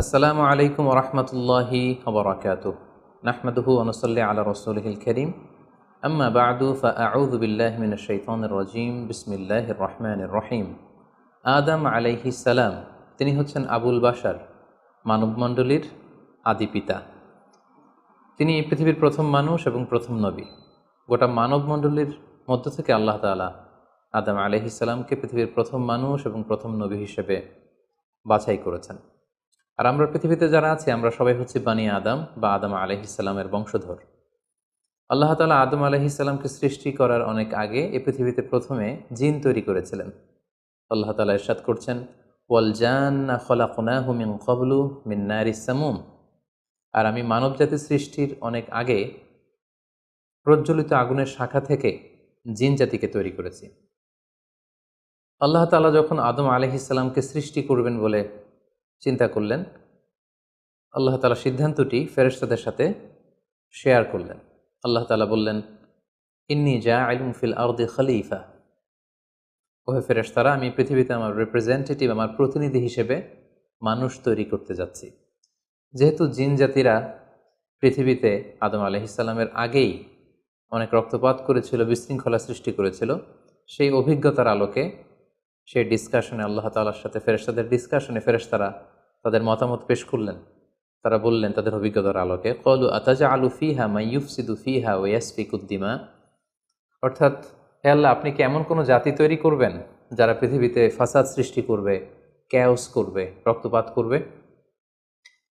আসসালামু আলাইকুম ওরহমতুল্লাহি ওবরাকাতুহ। নাহমাদুহু ওয়া নুসাল্লি আলা রাসূলিহিল কারীম। আম্মা বা'দু ফাআউযু বিল্লাহি মিনাশ শাইতানির রাজীম। বিসমিল্লাহির রহমানির রহিম। আদম আলাইহিস সালাম, তিনি হচ্ছেন আবুল বাশার, মানবমণ্ডলীর আদি পিতা। তিনি পৃথিবীর প্রথম মানুষ এবং প্রথম নবী। গোটা মানবমণ্ডলীর মধ্য থেকে আল্লাহ তাআলা আদম আলাইহিস সালামকে পৃথিবীর প্রথম মানুষ এবং প্রথম নবী হিসেবে বাছাই করেছেন। আর আমরা পৃথিবীতে যারা আছি আমরা সবাই হচ্ছি বানি আদম বা আদম আলাইহিসসালামের বংশধর। আল্লাহ তাআলা আদম আলাইহিসসালামকে সৃষ্টি করার অনেক আগে এই পৃথিবীতে প্রথমে জিন তৈরি করেছিলেন। আল্লাহ তাআলা ইরশাদ করছেন, ওয়াল জান্না খলাকনাহু মিন ক্বাবলু মিন নারিস সামুম। আর আমি মানবজাতি সৃষ্টির অনেক আগে প্রজ্বলিত আগুনের শাখা থেকে জিন জাতিকে তৈরি করেছি। আল্লাহ তাআলা যখন আদম আলাইহিসসালামকে সৃষ্টি করবেন বলে চিন্তা করলেন, আল্লাহ তাআলা সিদ্ধান্তটি ফেরেশতাদের সাথে শেয়ার করলেন। আল্লাহ তাআলা বললেন, ইন্নী জাআইলুন ফিল আরদি খলিফা। ওহে ফেরেশতারা, আমি পৃথিবীতে আমার রিপ্রেজেন্টেটিভ, আমার প্রতিনিধি হিসেবে মানুষ তৈরি করতে যাচ্ছি। যেহেতু জিন জাতিরা পৃথিবীতে আদম আলাইহিসসালামের আগেই অনেক রক্তপাত করেছিল, বিশৃঙ্খলা সৃষ্টি করেছিল, সেই অভিজ্ঞতার আলোকে সেই ডিসকাশনে আল্লাহ তাআলার সাথে ফেরেশতাদের ডিসকাশনে ফেরেশতারা তাদের মতামত পেশ করলেন। তারা বললেন তাদের অভিজ্ঞতার আলোকে, ক্বালু আতাজআলু ফিহা মান ইউফসিদু ফিহা ওয়া ইয়াসফিকুদ দিমা। অর্থাৎ, হে আল্লাহ, আপনি কি এমন কোনো জাতি তৈরি করবেন যারা পৃথিবীতে ফাসাদ সৃষ্টি করবে, ক্যাওস করবে, রক্তপাত করবে?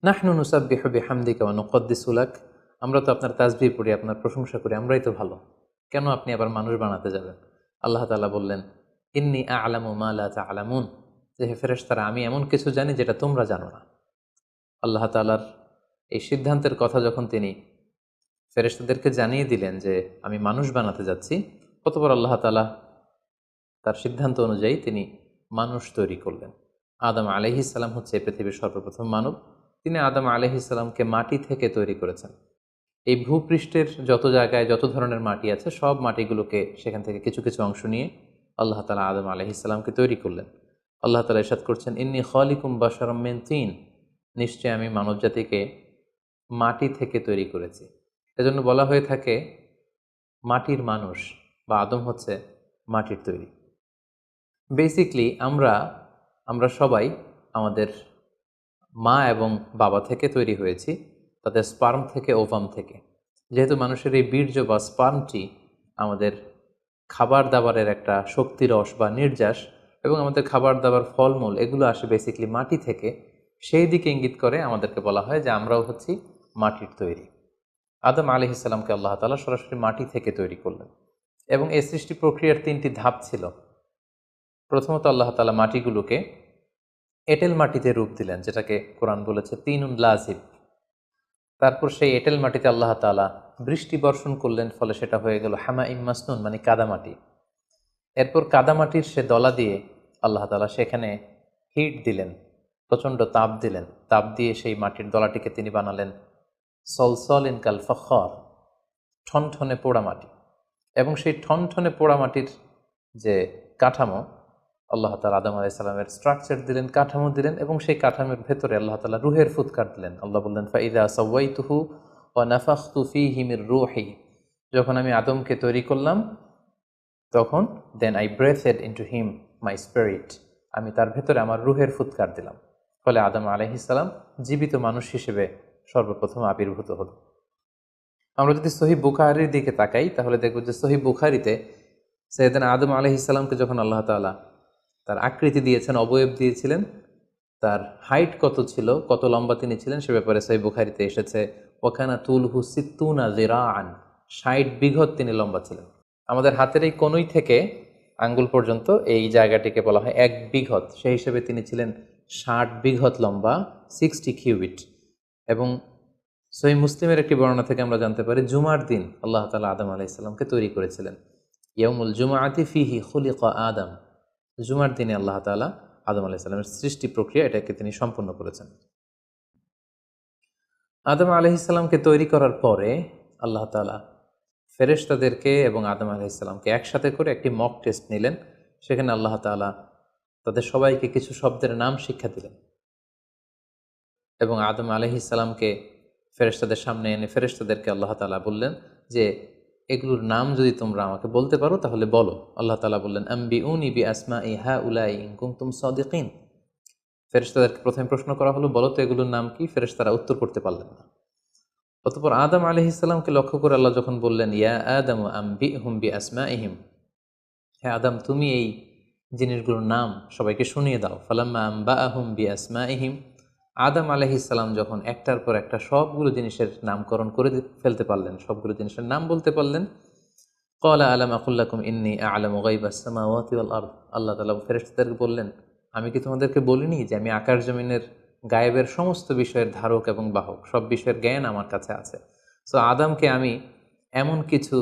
নাহনু নুসাব্বিহু বিহামদিকা ওয়া নুকদ্দিসু লাক। আমরা তো আপনার তাসবিহ পড়ি, আপনার প্রশংসা করি, আমরাই তো ভালো, কেন আপনি আবার মানুষ বানাতে যাবেন? আল্লাহ তাআলা বললেন, ইন্নী আ'লামু মা লা তা'লামুন। যে হে ফেরেশতারা, আমি এমন কিছু জানি যেটা তোমরা জানো না। আল্লাহ তাআলার এই সিদ্ধান্তের কথা যখন তিনি ফেরেশতাদেরকে জানিয়ে দিলেন যে আমি মানুষ বানাতে যাচ্ছি, অতঃপর আল্লাহ তাআলা তার সিদ্ধান্ত অনুযায়ী তিনি মানুষ তৈরি করলেন। আদম আলাইহিস সালাম হচ্ছে পৃথিবীর সর্বপ্রথম মানব। তিনি আদম আলাইহিস সালামকে মাটি থেকে তৈরি করেছেন। এই ভূপৃষ্ঠের যত জায়গায় যত ধরনের মাটি আছে, সব মাটিগুলোকে সেখান থেকে কিছু কিছু অংশ নিয়ে আল্লাহ তাআলা আদম আলাইহিস সালামকে তৈরি করলেন। আল্লাহ তাআলা ইরশাদ করছেন, ইন্নী খালিকুম বাশারাম মিন তিন। নিশ্চয় আমি মানবজাতিকে মাটি থেকে তৈরি করেছি। এজন্য বলা হয়ে থাকে মাটির মানুষ, বা আদম হচ্ছে মাটির তৈরি। বেসিকলি আমরা সবাই আমাদের মা এবং বাবা থেকে তৈরি হয়েছি, তাদের স্পার্ম থেকে, ওভাম থেকে। যেহেতু মানুষের এই বীর্য বা স্পার্মটি আমাদের খাবার দাবারের একটা শক্তিরস বা নির্যাস, এবং আমাদের খাবার দাবার ফলমূল এগুলো আসে বেসিকলি মাটি থেকে, সেই দিকে ইঙ্গিত করে আমাদেরকে বলা হয় যে আমরাও হচ্ছি মাটির তৈরি। আদম আলাইহিস সালামকে আল্লাহ তাআলা সরাসরি মাটি থেকে তৈরি করলেন, এবং এই সৃষ্টি প্রক্রিয়ার 3টি ধাপ ছিল। প্রথমত আল্লাহ তাআলা মাটিগুলোকে এঁটেল মাটিতে রূপ দিলেন, যেটাকে কোরআন বলেছে তিনুন লাজিব। তারপর সেই এঁটেল মাটিতে আল্লাহ তাআলা বৃষ্টি বর্ষণ করলেন, ফলে সেটা হয়ে গেল হামাইম মাসনুন, মানে কাদামাটি। এরপর কাদামাটির সে দলা দিয়ে আল্লাহ তাআলা সেখানে হিট দিলেন, প্রচণ্ড তাপ দিলেন। তাপ দিয়ে সেই মাটির দলাটিকে তিনি বানালেন সলসলিন কাল ফখর, ঠনঠনে পোড়ামাটি। এবং সেই ঠনঠনে পোড়ামাটির যে কাঠামো, আল্লাহ তাআলা আদম আলাইহিস সালামের স্ট্রাকচার দিলেন, কাঠামো দিলেন, এবং সেই কাঠামোর ভেতরে আল্লাহ তাআলা রুহের ফুৎকার দিলেন। আল্লাহ বললেন, ফাইদা সাওয়াইতুহু ওয়া নাফাখতু ফীহি মির রূহি। যখন আমি আদমকে তৈরি করলাম, তখন then I breathed into him my spirit. আমি তার ভেতরে আমার রুহের ফুৎকার দিলাম। ফলে আদম আলাইহিস সালাম জীবিত মানুষ হিসেবে সর্বপ্রথম আবির্ভূত হল। আমরা যদি সহিহ বুখারীর দিকে তাকাই, তাহলে দেখব যে সহিহ বুখারীতে সাইয়েদনা আদম আলাইহিস সালামকে যখন আল্লাহ তাআলা তার আকৃতি দিয়েছেন, অবয়ব দিয়েছিলেন, তার হাইট কত ছিল, কত লম্বা তিনি ছিলেন, সে ব্যাপারে সহিহ বুখারীতে এসেছে, ওয়াকানা তুলহু সিত্তুনা যিরাআন, 60 বিঘত তিনি লম্বা ছিলেন। আমাদের হাতের এই কনুই থেকে আঙ্গুল পর্যন্ত এই জায়গাটিকে বলা হয় 1 বিঘত। সেই হিসেবে তিনি ছিলেন 60 বিঘত লম্বা, 60 কিউবিট। এবং সহিহ মুসলিমের একটি বর্ণনা থেকে আমরা জানতে পারি, জুমার দিন আল্লাহ তাআলা আদম আলাইহিস সালামকে তৈরি করেছিলেন। ইয়াউমুল জুমআতি ফিহি খুলিকা আদম। জুমার দিনে আল্লাহ তাআলা আদম আলাইহিস সালামের সৃষ্টি প্রক্রিয়া এটাকে তিনি সম্পূর্ণ করেছেন। আদম আলাইহিস সালামকে তৈরি করার পরে আল্লাহ তাআলা ফেরেশতাদেরকে এবং আদম আলাইহিস সালামকে একসাথে করে একটি মক টেস্ট নিলেন। সেখানে আল্লাহ তাআলা তাদের সবাইকে কিছু শব্দের নাম শিক্ষা দিলেন। এবং আদম আলাইহিস সালামকে ফেরেশতাদের সামনে এনে ফেরেশতাদেরকে আল্লাহ তাআলা বললেন যে এগুলোর নাম যদি তোমরা আমাকে বলতে পারো তাহলে বলো। আল্লাহ তাআলা বললেন আম্বিউনি বিআসমাই হাউলাই ইন কুনতুম সাদিকিন। ফেরেশতাদেরকে প্রথমে প্রশ্ন করা হলো, বলো তো এগুলোর নাম কি? ফেরেশতারা উত্তর করতে পারলেন না। অতঃপর আদম আলাইহিস সালামকে লক্ষ্য করে আল্লাহ যখন বললেন ইয়া আদম আম্বিহুম বিআসমাইহিম, হে আদম তুমি এই জিনিসগুলোর নাম সবাইকে শুনিয়ে দাও। ফালাম্মা আম্বাআহুম বিআসমাইহিম, আদম আলাইহিস সালাম যখন একটার পর একটা সবগুলো জিনিসের নামকরণ করে ফেলতে পারলেন, সবগুলো জিনিসের নাম বলতে পারলেন, ক্বালা আলাম আকুল লাকুম ইন্নী আ'লামু গায়বাস সামাওয়াতি ওয়াল আরদ, আল্লাহ তাআলা ফেরেশতাদেরকে বললেন আমি কি তোমাদেরকে বলিনি যে আমি আকাশ জমিনের গায়েবের সমস্ত বিষয়ের ধারক এবং বাহক, সব বিষয়ের জ্ঞান আমার কাছে আছে। সো আদমকে আমি এমন কিছু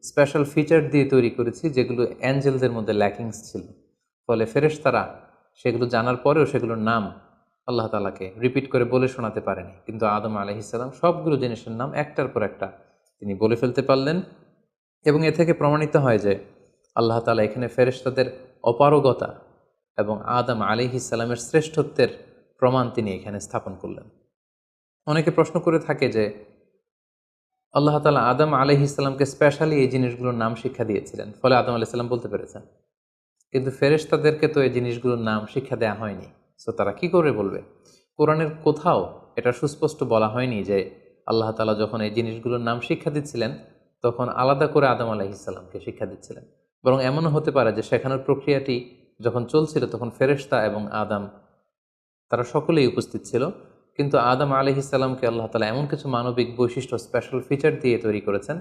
স্পেশাল ফিচার দিয়ে তৈরি করেছি যেগুলো অ্যাঞ্জেলদের মধ্যে ল্যাকিংস ছিল, ফলে ফেরেশতারা সেগুলো জানার পরেও সেগুলোর নাম আল্লাহ তাআলাকে রিপিট করে বলে শোনাতে পারেনি। কিন্তু আদম আলাইহিস সালাম সবগুলো জিনিসের নাম একটার পর একটা তিনি বলে ফেলতে পারলেন। এবং এ থেকে প্রমাণিত হয় যে আল্লাহ তাআলা এখানে ফেরেশতাদের অপারগতা এবং আদম আলাইহিস সালামের শ্রেষ্ঠত্বের প্রমাণ তিনি এখানে স্থাপন করলেন। অনেকে প্রশ্ন করে থাকে যে আল্লাহ তাআলা আদম আলাইহিস সালামকে স্পেশালি এই জিনিসগুলোর নাম শিক্ষা দিয়েছিলেন, ফলে আদম আলাইহিস সালাম বলতে পেরেছেন, কিন্তু ফেরেশতাদেরকে তো এই জিনিসগুলোর নাম শিক্ষা দেওয়া হয়নি। সো তারা কি করে বলবে? কোরআনের কোথাও এটা সুস্পষ্ট বলা হয়নি যে আল্লাহ তাআলা যখন এই জিনিসগুলোর নাম শিক্ষা দিচ্ছিলেন তখন আলাদা করে আদম আলাইহিস সালামকে শিক্ষা দিচ্ছিলেন। বরং এমনও হতে পারে যে শেখানোর প্রক্রিয়াটি যখন চলছিল তখন ফেরেশতা এবং আদম তারা সকলেই উপস্থিত ছিল, কিন্তু আদম আলাইহিস সালামকে আল্লাহ তাআলা এমন কিছু মানবিক বৈশিষ্ট্য স্পেশাল ফিচার দিয়ে তৈরি করেছেন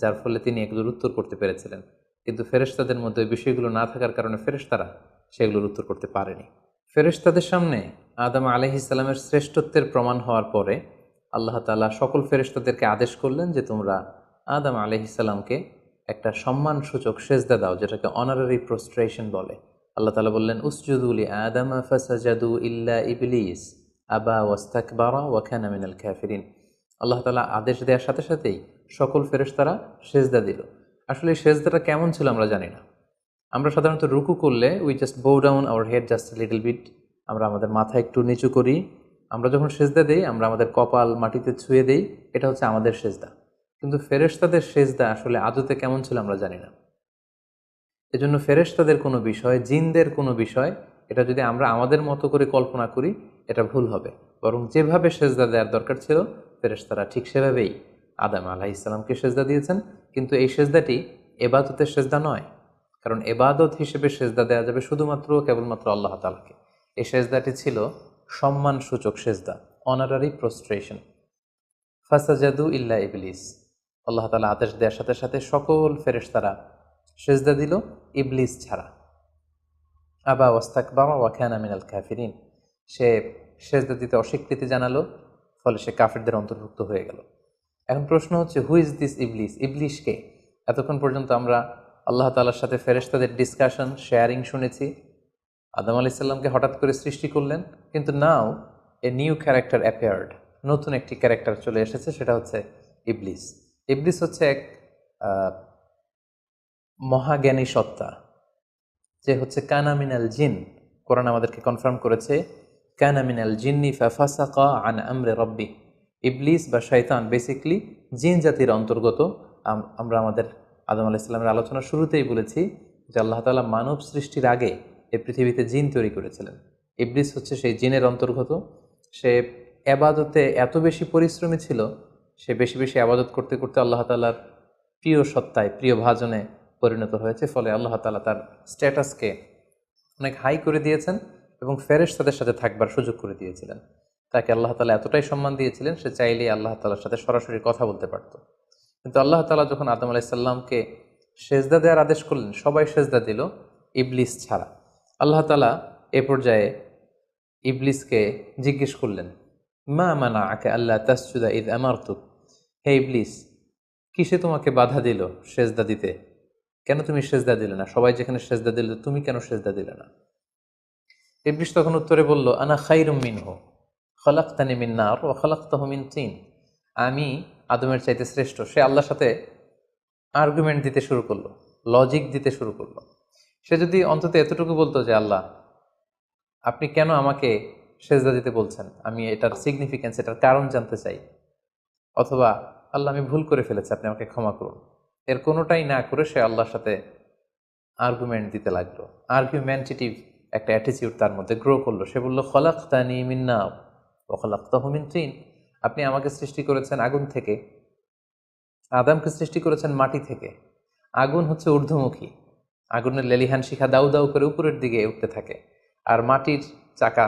যার ফলে তিনি এগুলোর উত্তর করতে পেরেছিলেন। কিন্তু ফেরেশতাদের মধ্যে ওই বিষয়গুলো না থাকার কারণে ফেরেশতারা সেগুলোর উত্তর করতে পারেনি। ফেরেশতাদের সামনে আদম আলাইহিস সালামের শ্রেষ্ঠত্বের প্রমাণ হওয়ার পরে আল্লাহ তাআলা সকল ফেরেশতাদেরকে আদেশ করলেন যে তোমরা আদম আলাইহিস সালামকে একটা সম্মানসূচক সেজদা দাও, যেটাকে অনারারি প্রোস্ট্রেশন বলে। আল্লাহ তাআলা বললেন উসজুদু লি আদম ফাসাজাদু ইল্লা ইবলিস আবা ওয়াস্তাকবারা ওয়া কানা মিনাল কাফিরিন। আল্লাহ তাআলা আদেশ দেওয়ার সাথে সাথেই সকল ফেরেশতারা সেজদা দিল। আসলে এই সেজদাটা কেমন ছিল আমরা জানি না। আমরা সাধারণত রুকু করলে we just bow down our head just little bit, আমরা আমাদের মাথা একটু নিচু করি। আমরা যখন সেজদা দেই আমরা আমাদের কপাল মাটিতে ছুঁয়ে দেই, এটা হচ্ছে আমাদের সেজদা। কিন্তু ফেরেশতাদের সেজদা আসলে আদতে কেমন ছিল আমরা জানি না। এজন্য ফেরেশতাদের কোনো বিষয়, জিনদের কোনো বিষয়, এটা যদি আমরা আমাদের মতো করে কল্পনা করি এটা ভুল হবে। বরং যেভাবে সেজদা দেওয়ার দরকার ছিল ফেরেশতারা ঠিক সেভাবেই আদম আলাইহিস সালামকে সেজদা দিয়েছেন। কিন্তু এই সেজদাটি এবাদতের সেজদা নয়, কারণ এবাদত হিসেবে সেজদা দেওয়া যাবে শুধুমাত্র কেবলমাত্র আল্লাহ তাআলাকে। এই সেজদাটি ছিল সম্মানসূচক সেজদা, অনারারি প্রোস্ট্রেশন। ফাসাজাদু ইল্লা ইবলিস, আল্লাহ তাআলা আদেশ দেওয়ার সাথে সাথে সকল ফেরেশতারা সেজদা দিল ইবলিস ছাড়া। আবা ওয়াস্তাকবারা ওয়া কানা মিনাল কাফিরিন, সে সেজদা দিতে অস্বীকৃতি জানালো, ফলে সে কাফিরদের অন্তর্ভুক্ত হয়ে গেল। এখন প্রশ্ন হচ্ছে হু ইজ দিস ইবলিস? ইবলিশকে? এতক্ষণ পর্যন্ত আমরা আল্লাহ তাআলার সাথে ফেরেশতাদের ডিসকাশন, শেয়ারিং শুনেছি। আদম আলাইহিস সালামকে হঠাৎ করে সৃষ্টি করলেন, কিন্তু নাও এ নিউ ক্যারেক্টার অ্যাপিয়ার্ড, নতুন একটি ক্যারেক্টার চলে এসেছে, সেটা হচ্ছে ইবলিস। ইবলিস হচ্ছে এক মহাজ্ঞানী সত্তা, যে হচ্ছে কানা মিনাল জিন। কোরআন আমাদেরকে কনফার্ম করেছে কানা মিনাল জিন্নি ফাফাসাকা আন আমরি রাব্বি। ইবলিস বা শয়তান বেসিকলি জিন জাতির অন্তর্গত। আমরা আমাদের আদম আলাইহিস সালামের আলোচনার শুরুতেই বলেছি যে আল্লাহ তাআলা মানব সৃষ্টির আগে এই পৃথিবীতে জিন তৈরি করেছিলেন। ইবলিস হচ্ছে সেই জিনের অন্তর্গত। সে এবাদতে এত বেশি পরিশ্রমী ছিল, সে বেশি বেশি আবাদত করতে করতে আল্লাহ তাআলার প্রিয় সত্তায়, প্রিয় ভাজনে পরিণত হয়েছে। ফলে আল্লাহ তাআলা তার স্ট্যাটাসকে অনেক হাই করে দিয়েছেন এবং ফেরেশতাদের সাথে থাকবার সুযোগ করে দিয়েছিলেন। তাকে আল্লাহ তাআলা এতটাই সম্মান দিয়েছিলেন, সে চাইলেই আল্লাহ তাআলার সাথে সরাসরি কথা বলতে পারত। কিন্তু আল্লাহ তাআলা যখন আদম আলাইহিস সালামকে সেজদা দেওয়ার আদেশ করলেন, সবাই সেজদা দিল ইবলিস ছাড়া। আল্লাহ তাআলা এ পর্যায়ে ইবলিসকে জিজ্ঞেস করলেন মা মানাআকা আল্লা তাসজুদা ইয আমারতুক, হে ইবলিস কিসে তোমাকে বাধা দিল সেজদা দিতে? কেন তুমি সেজদা দিলে না? সবাই যেখানে সেজদা দিল তুমি কেন সেজদা দিলে না? ইবলিস তখন উত্তরে বলল আনা খায়রুম মিনহু খলাকতানি মিন নার ওয়া খলাকতাহু মিন তিন। আমি আদমের চাইতে শ্রেষ্ঠ। সে আল্লাহর সাথে আর্গুমেন্ট দিতে শুরু করলো, লজিক দিতে শুরু করলো। সে যদি অন্তত এতটুকু বলতো যে আল্লাহ আপনি কেন আমাকে সেজদা দিতে বলছেন, আমি এটার সিগনিফিকেন্স, এটার কারণ জানতে চাই, অথবা আল্লাহ আমি ভুল করে ফেলেছি, আপনি আমাকে ক্ষমা করুন, এর কোনোটাই না করে সে আল্লাহর সাথে আর্গুমেন্ট দিতে লাগলো। আর্গুমেন্টেটিভ একটা অ্যাটিটিউড তার মধ্যে গ্রো করলো। সে বলল, খলাকতানি মিন নার ওয়া খলাকতাহু মিন তিন, আপনি আমাকে সৃষ্টি করেছেন আগুন থেকে, আদমকে সৃষ্টি করেছেন মাটি থেকে। আগুন হচ্ছে ঊর্ধ্বমুখী, আগুনের লেলিহান শিখা দাউ দাউ করে উপরের দিকে উঠতে থাকে, আর মাটির চাকা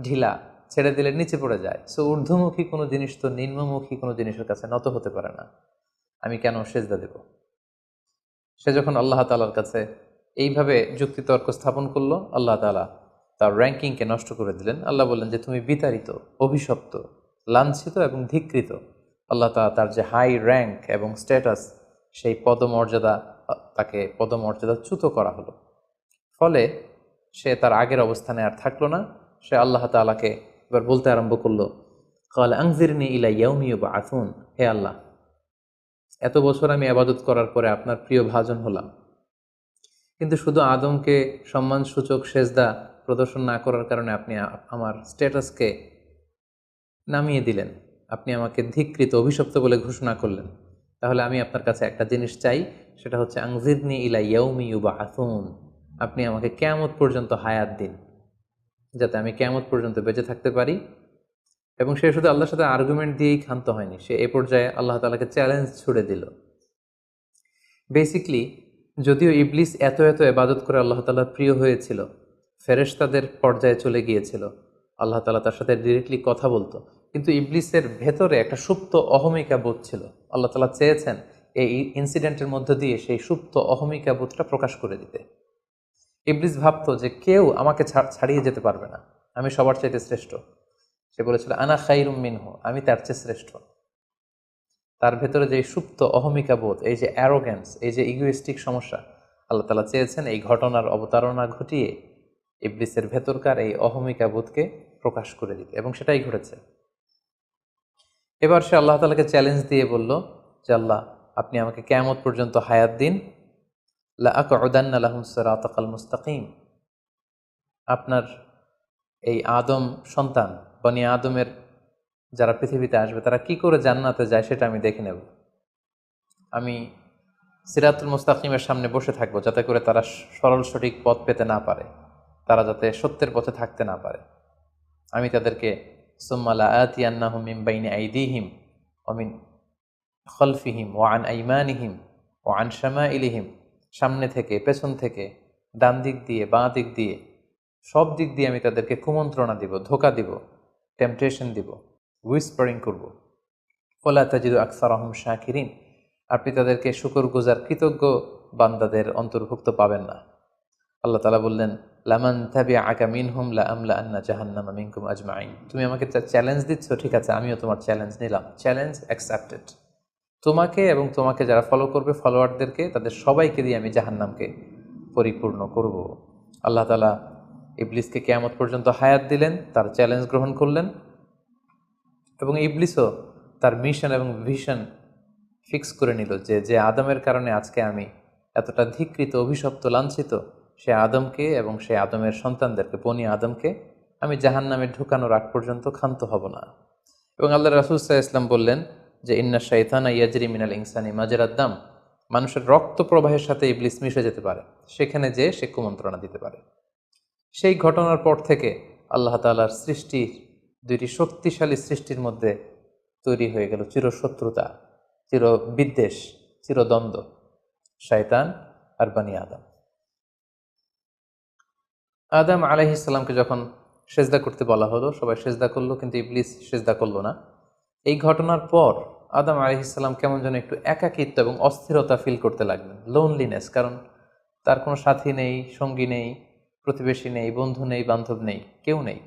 ঢিলা, ছেড়ে দিলে নিচে পড়ে যায়। সো ঊর্ধ্বমুখী কোনো জিনিস তো নিম্নমুখী কোনো জিনিসের কাছে নত হতে পারে না, আমি কেন সেজদা দেব? সে যখন আল্লাহ তাআলার কাছে এইভাবে যুক্তিতর্ক স্থাপন করলো, আল্লাহ তাআলা তার র্যাঙ্কিংকে নষ্ট করে দিলেন। আল্লাহ বললেন যে তুমি বিতাড়িত, অভিশপ্ত, লাঞ্ছিত এবং ধিক্কৃত। আল্লাহ তাআলা তার যে হাই র্যাঙ্ক এবং স্ট্যাটাস, সেই পদমর্যাদা, তাকে পদমর্যাদাচ্যুত করা হলো। ফলে সে তার আগের অবস্থানে আর থাকলো না। সে আল্লাহ তাআলাকে এবার বলতে আরম্ভ করলো, ক্বাল আনজিরনি ইলা ইয়াউমি ইউবআসুন, হে আল্লাহ, এত বছর আমি আবাদত করার পরে আপনার প্রিয় ভাজন হলাম, কিন্তু শুধু আদমকে সম্মানসূচক সেজদা প্রদর্শন না করার কারণে আপনি আমার স্ট্যাটাসকে নামিয়ে দিলেন, আপনি আমাকে ধিক্কৃত, অভিশপ্ত বলে ঘোষণা করলেন। তাহলে আমি আপনার কাছে একটা জিনিস চাই, সেটা হচ্ছে আনজিরনি ইলা ইয়াউমি ইউবআসুন, আপনি আমাকে কিয়ামত পর্যন্ত হায়াত দিন, যাতে আমি কিয়ামত পর্যন্ত বেঁচে থাকতে পারি। এবং সে শুধু আল্লাহর সাথে আর্গুমেন্ট দিয়েই ক্ষান্ত হয়নি, সে এ পর্যায়ে আল্লাহ তাআলাকে চ্যালেঞ্জ ছুড়ে দিল। বেসিকলি, যদিও ইবলিস এত এত ইবাদত করে আল্লাহ তাআলার প্রিয় হয়েছিল, ফেরেশতাদের পর্যায়ে চলে গিয়েছিল, আল্লাহ তাআলা তার সাথে ডিরেক্টলি কথা বলতো, কিন্তু ইবলিসের ভেতরে একটা সুপ্ত অহমিকা বোধ ছিল। আল্লাহ তাআলা চেয়েছেন এই ইনসিডেন্টের মধ্য দিয়ে সেই সুপ্ত অহমিকা বোধটা প্রকাশ করে দিতে। ইবলিস ভাবতো যে কেউ আমাকে ছাড়িয়ে যেতে পারবে না, আমি সবার চাইতে শ্রেষ্ঠ। সে বলেছিল, আনা খাইরুম মিনহু, আমি তার চেয়ে শ্রেষ্ঠ। তার ভেতরে যে সুপ্ত অহমিকা বোধ, এই যে অ্যারোগ্যান্স, এই যে ইগোইস্টিক সমস্যা, আল্লাহ তাআলা চেয়েছেন এই ঘটনার অবতারণা ঘটিয়ে ইবলিসের ভেতরকার এই অহমিকা বোধকে প্রকাশ করে দিতে, এবং সেটাই ঘটেছে। এবার সে আল্লাহ তাআলাকে চ্যালেঞ্জ দিয়ে বলল যে, আল্লাহ, আপনি আমাকে কিয়ামত পর্যন্ত হায়াত দিন, লা আকউদান্না লাহুম সিরাতাকাল মুস্তাকিম, আপনার এই আদম সন্তান, বনি আদমের যারা পৃথিবীতে আসবে, তারা কি করে জান্নাতে যায় সেটা আমি দেখে নেব। আমি সিরাতুল মুস্তাকিমের সামনে বসে থাকবো, যাতে করে তারা সরল সঠিক পথ পেতে না পারে, তারা যাতে সত্যের পথে থাকতে না পারে। আমি তাদেরকে সুম্মা লাআতিয়ান্নাহুম মিন বাইনি আইদিহিম ওয়া মিন খলফিহিম ওয়া আন আইমানিহিম ওয়া আন শামাইলিহিম, সামনে থেকে, পেছন থেকে, ডান দিক দিয়ে, বাঁ দিক দিয়ে, সব দিক দিয়ে আমি তাদেরকে কুমন্ত্রণা দিব, ধোঁকা দিব, টেম্পটেশন দিব, হুইসপারিং করব। ওয়ালা তাজিদু আকসারাহুম শাকিরিন, আপনি তাদেরকে শুকরগুজার কৃতজ্ঞ বান্দাদের অন্তর্ভুক্ত পাবেন না। আল্লাহ তাআলা বললেন, লামান তাবিআকা মিনহুম লাআমলাআন্না জাহান্নামা মিনকুম আজমাইন, তুমি আমাকে চ্যালেঞ্জ দিচ্ছ, ঠিক আছে, আমিও তোমার চ্যালেঞ্জ নিলাম, চ্যালেঞ্জ অ্যাকসেপ্টেড। তোমাকে এবং তোমাকে যারা ফলো করবে, ফলোয়ারদেরকে, তাদের সবাইকে দিয়ে আমি জাহান্নামকে পরিপূর্ণ করব। আল্লাহ তাআলা ইবলিসকে কিয়ামত পর্যন্ত হায়াত দিলেন, তার চ্যালেঞ্জ গ্রহণ করলেন, এবং ইবলিসও তার মিশন এবং ভিশন ফিক্স করে নিল যে যে আদমের কারণে আজকে আমি এতটা ধিক্কৃত, অভিশপ্ত, লাঞ্ছিত, সে আদমকে এবং সে আদমের সন্তানদেরকে, বনি আদমকে আমি জাহান্নামে ঢুকানোর আগ পর্যন্ত ক্ষান্ত হব না। এবং আল্লাহ রাসূল সাল্লাল্লাহু আলাইহি ওয়াসাল্লাম বললেন যে, ইন্না শাইতানা ইয়াজরি মিনাল ইনসানি মাজরাদ দাম, মানুষের রক্ত প্রবাহের সাথে ইবলিস মিশে যেতে পারে, সেখানে যে সে কুমন্ত্রণা দিতে পারে। সেই ঘটনার পর থেকে আল্লাহ তাআলার সৃষ্টির, দুইটি শক্তিশালী সৃষ্টির মধ্যে তৈরি হয়ে গেল চিরশত্রুতা, চিরবিদ্বেষ, চিরদ্বন্দ্ব, শয়তান আর বনি আদম। আদম আলাইহিস সালামকে যখন সেজদা করতে বলা হলো, সবাই সেজদা করলো, কিন্তু ইবলিস সেজদা করলো না। এই ঘটনার পর আদম আলাইহিস সালাম কেমন যেন একটু একাকিত্ব এবং অস্থিরতা ফিল করতে লাগলেন, লোনলিনেস, কারণ তার কোনো সাথী নেই, সঙ্গী নেই, প্রতিবেশী নেই, বন্ধু নেই, বান্ধব নেই, কেউ নেই।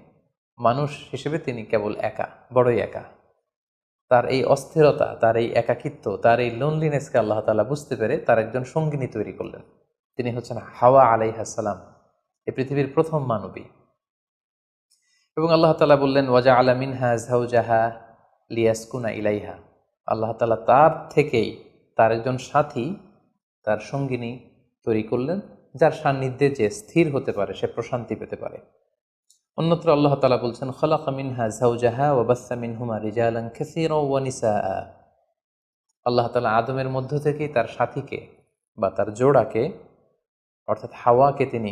মানুষ হিসেবে তিনি কেবল একা, বড়ই একা। তার এই অস্থিরতা, তার এই একাকিত্ব, তার এই লোনলিনেসকে আল্লাহ তাআলা বুঝতে পেরে তার একজন সঙ্গিনী তৈরি করলেন। তিনি হচ্ছেন হাওয়া আলাইহিস সালাম, এই পৃথিবীর প্রথম মানবী। এবং আল্লাহ তাআলা বললেন, ওয়াজআলা মিনহা যাওজাহা লিয়াসকুনা ইলাইহা, আল্লাহ তাআলা তার থেকেই তার একজন সাথী, তার সঙ্গিনী তৈরি করলেন, যার সান্নিধ্যে যে স্থির হতে পারে, সে প্রশান্তি পেতে পারে। অন্যত্র আল্লাহ তাআলা বলছেন, খালাকা মিনহা যাওজাহা ওয়া বাসসা মিনহুমা রিজালান কাসীরা ওয়া নিসাআ। আল্লাহ তাআলা আদমের মধ্য থেকেই তার সাথীকে বা তার জোড়াকে অর্থাৎ হাওয়াকে তিনি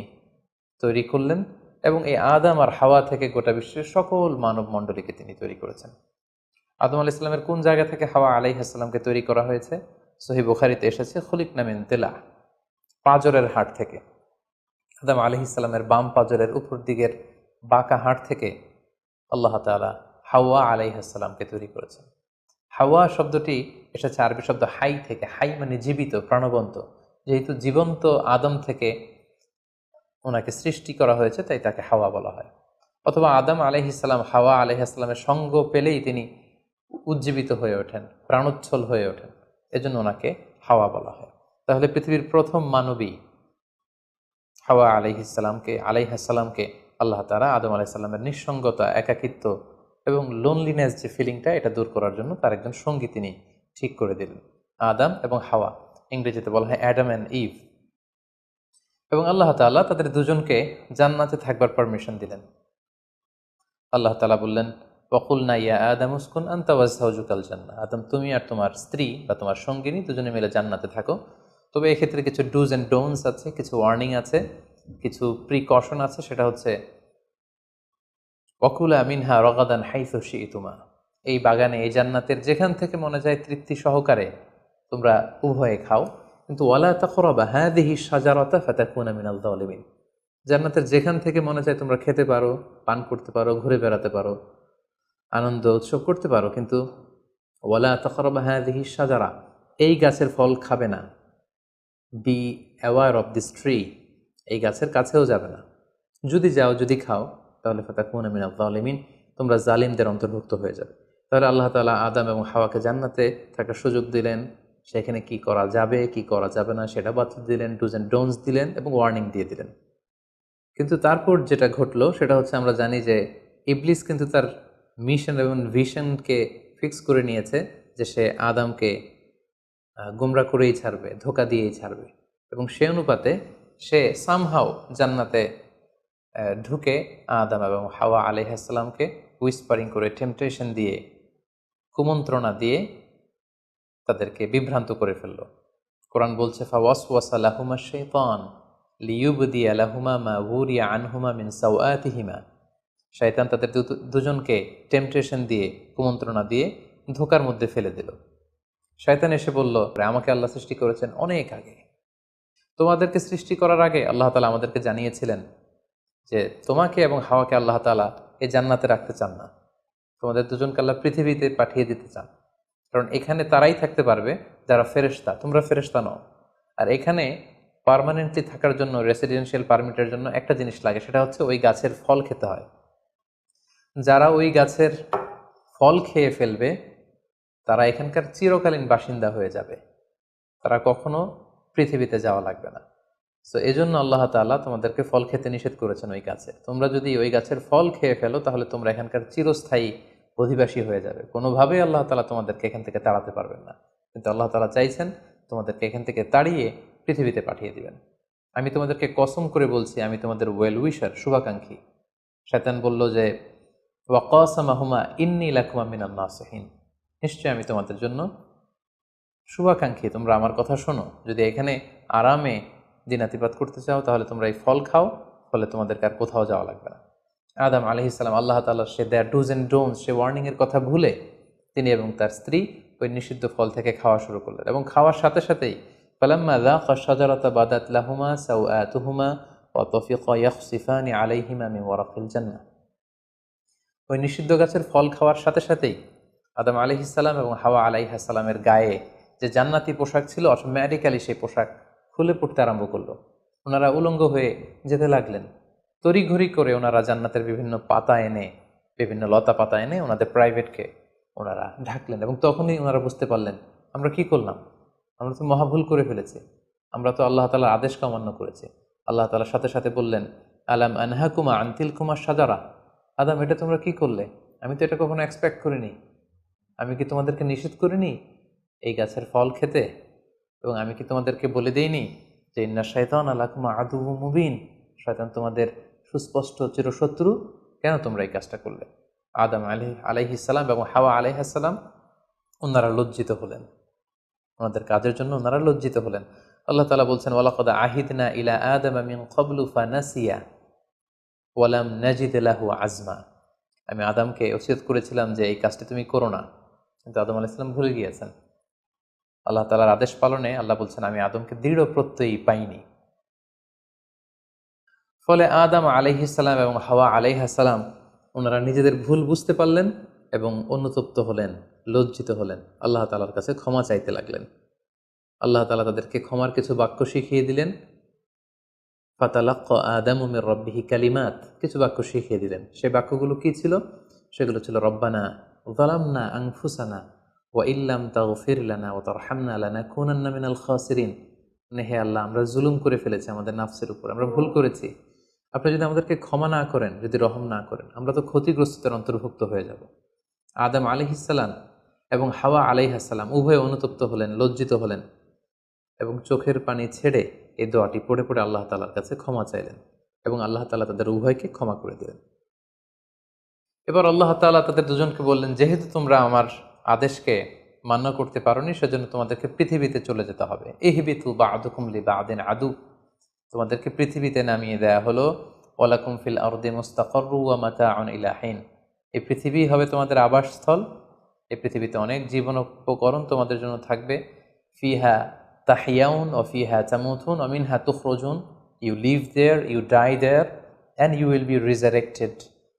তৈরি করলেন, এবং এই আদম আর হাওয়া থেকে গোটা বিশ্বের সকল মানব মণ্ডলীকে তিনি তৈরি করেছেন। আদম আলাইহিস সালামের কোন জায়গা থেকে হাওয়া আলাইহিস সালামকে তৈরি করা হয়েছে? সহিহ বুখারীতে এসেছে, খুলিকনা মিন তিলা, পাঁজরের হাড় থেকে। আদম আলাইহিস সালামের বাম পাঁজরের উপর দিকের বাঁকা হাড় থেকে আল্লাহ তাআলা হাওয়া আলাইহিস সালামকে তৈরি করেছেন। হাওয়া শব্দটি এসেছে আরবি শব্দ হাই থেকে। হাই মানে জীবিত, প্রাণবন্ত। যেহেতু জীবন্ত আদম থেকে ওনাকে সৃষ্টি করা হয়েছে, তাই তাকে হাওয়া বলা হয়। অথবা আদম আলাইহিস সালাম হাওয়া আলাইহিস সালামের সঙ্গ পেলেই তিনি উজ্জীবিত হয়ে ওঠেন, প্রাণোচ্ছল হয়ে ওঠেন, এজন্য ওনাকে হাওয়া বলা হয়। তাহলে পৃথিবীর প্রথম মানবী হাওয়া আলাইহিস সালামকে আল্লাহ তাআলা আদম আলাইহিস সালামের নিঃসঙ্গতা, একাকিত্ব এবং লোনলিনেস যে ফিলিংটা, এটা দূর করার জন্য তার একজন সঙ্গী তিনি ঠিক করে দিলেন, আদম এবং হাওয়া। ইংরেজিতে বলা হয় অ্যাডাম অ্যান্ড ইভ। এবং আল্লাহ তাআলা তাদের দুজনকে জান্নাতে থাকবার পারমিশন দিলেন। আল্লাহ তাআলা বললেন, ওয়াকুলনা ইয়া আদম উসকুন আনতা ওয়া যাওজুকাল জান্নাহ। আদম, তুমি আর তোমার স্ত্রী বা তোমার সঙ্গিনী দুজনে মিলে জান্নাতে থাকো। তবে এক্ষেত্রে কিছু ডুজ অ্যান্ড ডোন্টস আছে, কিছু ওয়ার্নিং আছে, কিছু প্রিকশন আছে। সেটা হচ্ছে ওয়াকুলা মিনহা রগাদান হাইসু শিইতুমা। এই বাগানে, এই জান্নাতের যেখান থেকে মনে যায় তৃপ্তি সহকারে তোমরা উভয়ে খাও, কিন্তু ওয়ালা তাকরাবা হাযিহি শাজারাতা ফাতাকুনা মিনাল যালিমিন। জান্নাতের যেখান থেকে মনে চায় তোমরা খেতে পারো, পান করতে পারো, ঘুরে বেড়াতে পারো, আনন্দ উৎসব করতে পারো, কিন্তু ওয়ালা তাকরাবা হাযিহি শাজারা, এই গাছের ফল খাবে না। Be aware of this tree, এই গাছের কাছেও যাবে না। যদি যাও, যদি খাও, তাহলে ফাতাকুনা মিনাল যালিমিন, তোমরা জালিমদের অন্তর্ভুক্ত হয়ে যাবে। তাহলে আল্লাহ তাআলা আদম এবং হাওয়াকে জান্নাতে থাকার সুযোগ দিলেন। সেখানে কি করা যাবে, কি করা যাবে না সেটা বাতলে দিলেন, ডুজ অ্যান্ড ডোন্টস দিলেন এবং ওয়ার্নিং দিয়ে দিলেন। কিন্তু তারপর যেটা ঘটলো সেটা হচ্ছে, আমরা জানি যে ইবলিস কিন্তু তার মিশন এবং ভিশনকে ফিক্স করে নিয়েছে যে সে আদমকে গুমরা করেই ছাড়বে, ধোকা দিয়েই ছাড়বে। এবং সে অনুপাতে সে সামহাও জান্নাতে ঢুকে আদম এবং হাওয়া আলাইহিস সালামকে উইসপারিং করে, টেম্পটেশন দিয়ে, কুমন্ত্রণা দিয়ে তাদেরকে বিভ্রান্ত করে ফেলল। কোরআন বলছে, ফাওয়াসওয়াসা লাহুমা শাইতান লিইউবদিয়া লাহুমা মা উরিয়া আনহুমা মিন সাওআতিহিমা। শয়তান তাদের দুজনকে টেম্পটেশন দিয়ে, কুমন্ত্রণা দিয়ে ধোকার মধ্যে ফেলে দিল। শয়তান এসে বলল, আমাকে আল্লাহ সৃষ্টি করেছেন অনেক আগে, তোমাদেরকে সৃষ্টি করার আগে আল্লাহ তাআলা আমাদেরকে জানিয়েছিলেন যে তোমাকে এবং হাওয়াকে আল্লাহ তাআলা এই জান্নাতে রাখতে চান না, তোমাদের দুজনকে আল্লাহ পৃথিবীতে পাঠিয়ে দিতে চান। কারণ এখানে তারাই থাকতে পারবে যারা ফেরেশতা, তোমরা ফেরেশতা নও। আর এখানে পার্মানেন্টলি থাকার জন্য, রেসিডেন্সিয়াল পারমিটের জন্য একটা জিনিস লাগে, সেটা হচ্ছে ওই গাছের ফল খেতে হয়। যারা ওই গাছের ফল খেয়ে ফেলবে তারা এখানকার চিরকালীন বাসিন্দা হয়ে যাবে, তারা কখনো পৃথিবীতে যাওয়া লাগবে না। সো এই জন্য আল্লাহ তাআলা তোমাদেরকে ফল খেতে নিষেধ করেছেন ওই গাছে। তোমরা যদি ওই গাছের ফল খেয়ে ফেলো তাহলে তোমরা এখানকার চিরস্থায়ী অধিবাসী হয়ে যাবে। কোনোভাবেই আল্লাহ তাআলা তোমাদেরকে এখান থেকে তাড়াতে পারবেন না। কিন্তু আল্লাহ তাআলা চাইছেন তোমাদেরকে এখান থেকে তাড়িয়ে পৃথিবীতে পাঠিয়ে দিবেন। আমি তোমাদেরকে কসম করে বলছি, আমি তোমাদের ওয়েল উইশার, শুভাকাঙ্ক্ষী। শয়তান বলল যে, ওয়াকাসামাহুমা ইন্নী লাকুমা মিনান নাসিহিন, নিশ্চয়ই আমি তোমাদের জন্য শুভাকাঙ্ক্ষী, তোমরা আমার কথা শোনো। যদি এখানে আরামে দিনাতিপাত করতে চাও তাহলে তোমরা এই ফল খাও, ফলে তোমাদেরকে আর কোথাও যাওয়া লাগবে না। আদম আলাইহিস সালাম আল্লাহ তাআলা সে দেয়ার ডুজ অ্যান্ড ডোন্টস, সে ওয়ার্নিংয়ের কথা ভুলে তিনি এবং তার স্ত্রী ওই নিষিদ্ধ ফল থেকে খাওয়া শুরু করলেন। এবং খাওয়ার সাথে সাথেই ফালাম্মা যাকা শাজারাতা বাদাত লাহুমা সাওআতুহুমা ওয়া তাফিকা ইয়াখসিফানি আলাইহিমা মিন ওয়ারাকিল জান্নাহ। ওই নিষিদ্ধ গাছের ফল খাওয়ার সাথে সাথেই আদম আলাইহিস সালাম এবং হাওয়া আলাইহিস সালামের গায়ে যে জান্নাতি পোশাক ছিল, অটোমেটিক্যালি সেই পোশাক খুলে পড়তে আরম্ভ করলো। ওনারা উলঙ্গ হয়ে যেতে লাগলেন। তড়িঘড়ি করে ওনারা জান্নাতের বিভিন্ন পাতা এনে, বিভিন্ন লতা পাতা এনে ওনাদের প্রাইভেটকে ওনারা ঢাকলেন। এবং তখনই ওনারা বুঝতে পারলেন, আমরা কি করলাম, আমরা তো মহাভুল করে ফেলেছি, আমরা তো আল্লাহ তাআলার আদেশকে অমান্য করেছি। আল্লাহ তাআলার সাথে সাথে বললেন, আলাম আনহাকুমা আন তিলকুমা শাজারা। আদম, এটা তোমরা কি করলে? আমি তো এটা কখনো এক্সপেক্ট করিনি। আমি কি তোমাদেরকে নিষেধ করিনি এই গাছের ফল খেতে? এবং আমি কি তোমাদেরকে বলে দেইনি যে ইন্না শাইতানা লাকুম আদুউম মুবিন, শয়তান তোমাদের সুস্পষ্ট চিরশত্রু? কেন তোমরা এই কাজটা করলে? আদম আলাইহিসসালাম এবং হাওয়া আলাইহিসসালাম ওনারা লজ্জিত হলেন, ওনাদের কাজের জন্য ওনারা লজ্জিত হলেন। আল্লাহ তাআলা বলছেন, ওয়ালাকাদ আহিদনা ইলা আদামা মিন ক্বাবলু ফানাসিয়া ওয়ালাম নাজিদ লাহু আজমা। আমি আদমকে ওসিয়ত করেছিলাম যে এই কাজটি তুমি করো না, কিন্তু আদম আলাইহিস সালাম ভুলে গিয়েছেন। আল্লাহ তাআলার আদেশ পালনে আল্লাহ বলছেন, আমি আদমকে দৃঢ় প্রত্যয়ী পাইনি। ফলে আদম আলাইহিস সালাম এবং হাওয়া আলাইহিস সালাম ওনারা নিজেদের ভুল বুঝতে পারলেন এবং অনুতপ্ত হলেন, লজ্জিত হলেন, আল্লাহ তাআলার কাছে ক্ষমা চাইতে লাগলেন। আল্লাহ তাআলা তাদেরকে ক্ষমার কিছু বাক্য শিখিয়ে দিলেন। ফাতালাক্কা আদামু মির রাব্বিহি কালিমাত, কিছু বাক্য শিখিয়ে দিলেন। সেই বাক্যগুলো কি ছিল? সেগুলো ছিল, রব্বানা যালামনা আনফুসানা ওয়া ইল্লাম তাগফির লানা ওয়া তারহামনা লানাকুনান্না মিনাল খাসিরিন। হে আল্লাহ, আমরা জুলুম করে ফেলেছি আমাদের নাফসের উপর, আমরা ভুল করেছি। আপনি যদি আমাদেরকে ক্ষমা না করেন, যদি রহম না করেন, আমরা তো ক্ষতিগ্রস্তদের অন্তর্ভুক্ত হয়ে যাব। আদম আলাইহিস সালাম এবং হাওয়া আলাইহিস সালাম উভয়ে অনুতপ্ত হলেন, লজ্জিত হলেন এবং চোখের পানি ছেড়ে এই দোয়াটি পড়ে পড়ে আল্লাহ তাআলার কাছে ক্ষমা চাইলেন এবং আল্লাহ তাআলা তাদের উভয়কে ক্ষমা করে দিলেন। এবার আল্লাহ তাআলা তাদের দুজনকে বললেন, যেহেতু তোমরা আমার আদেশকে মান্য করতে পারোনি, সেজন্য তোমাদেরকে পৃথিবীতে চলে যেতে হবে। ইহবিতু বা'দুকুম লিবা'দিন আদু, তোমাদেরকে পৃথিবীতে নামিয়ে দেয়া হলো। ওয়ালাকুম ফিল আরদি মুস্তাকাররু ওয়া মাতাউন ইলা হিন, এই পৃথিবী হবে তোমাদের আবাসস্থল। এই পৃথিবীতে অনেক জীবন উপকরণ তোমাদের জন্য থাকবে। ফিহা তাহিয়াউন ও ফিহা তামুতুন ও মিনহা তুখরুজুন, you live there, you die there, and you will be resurrected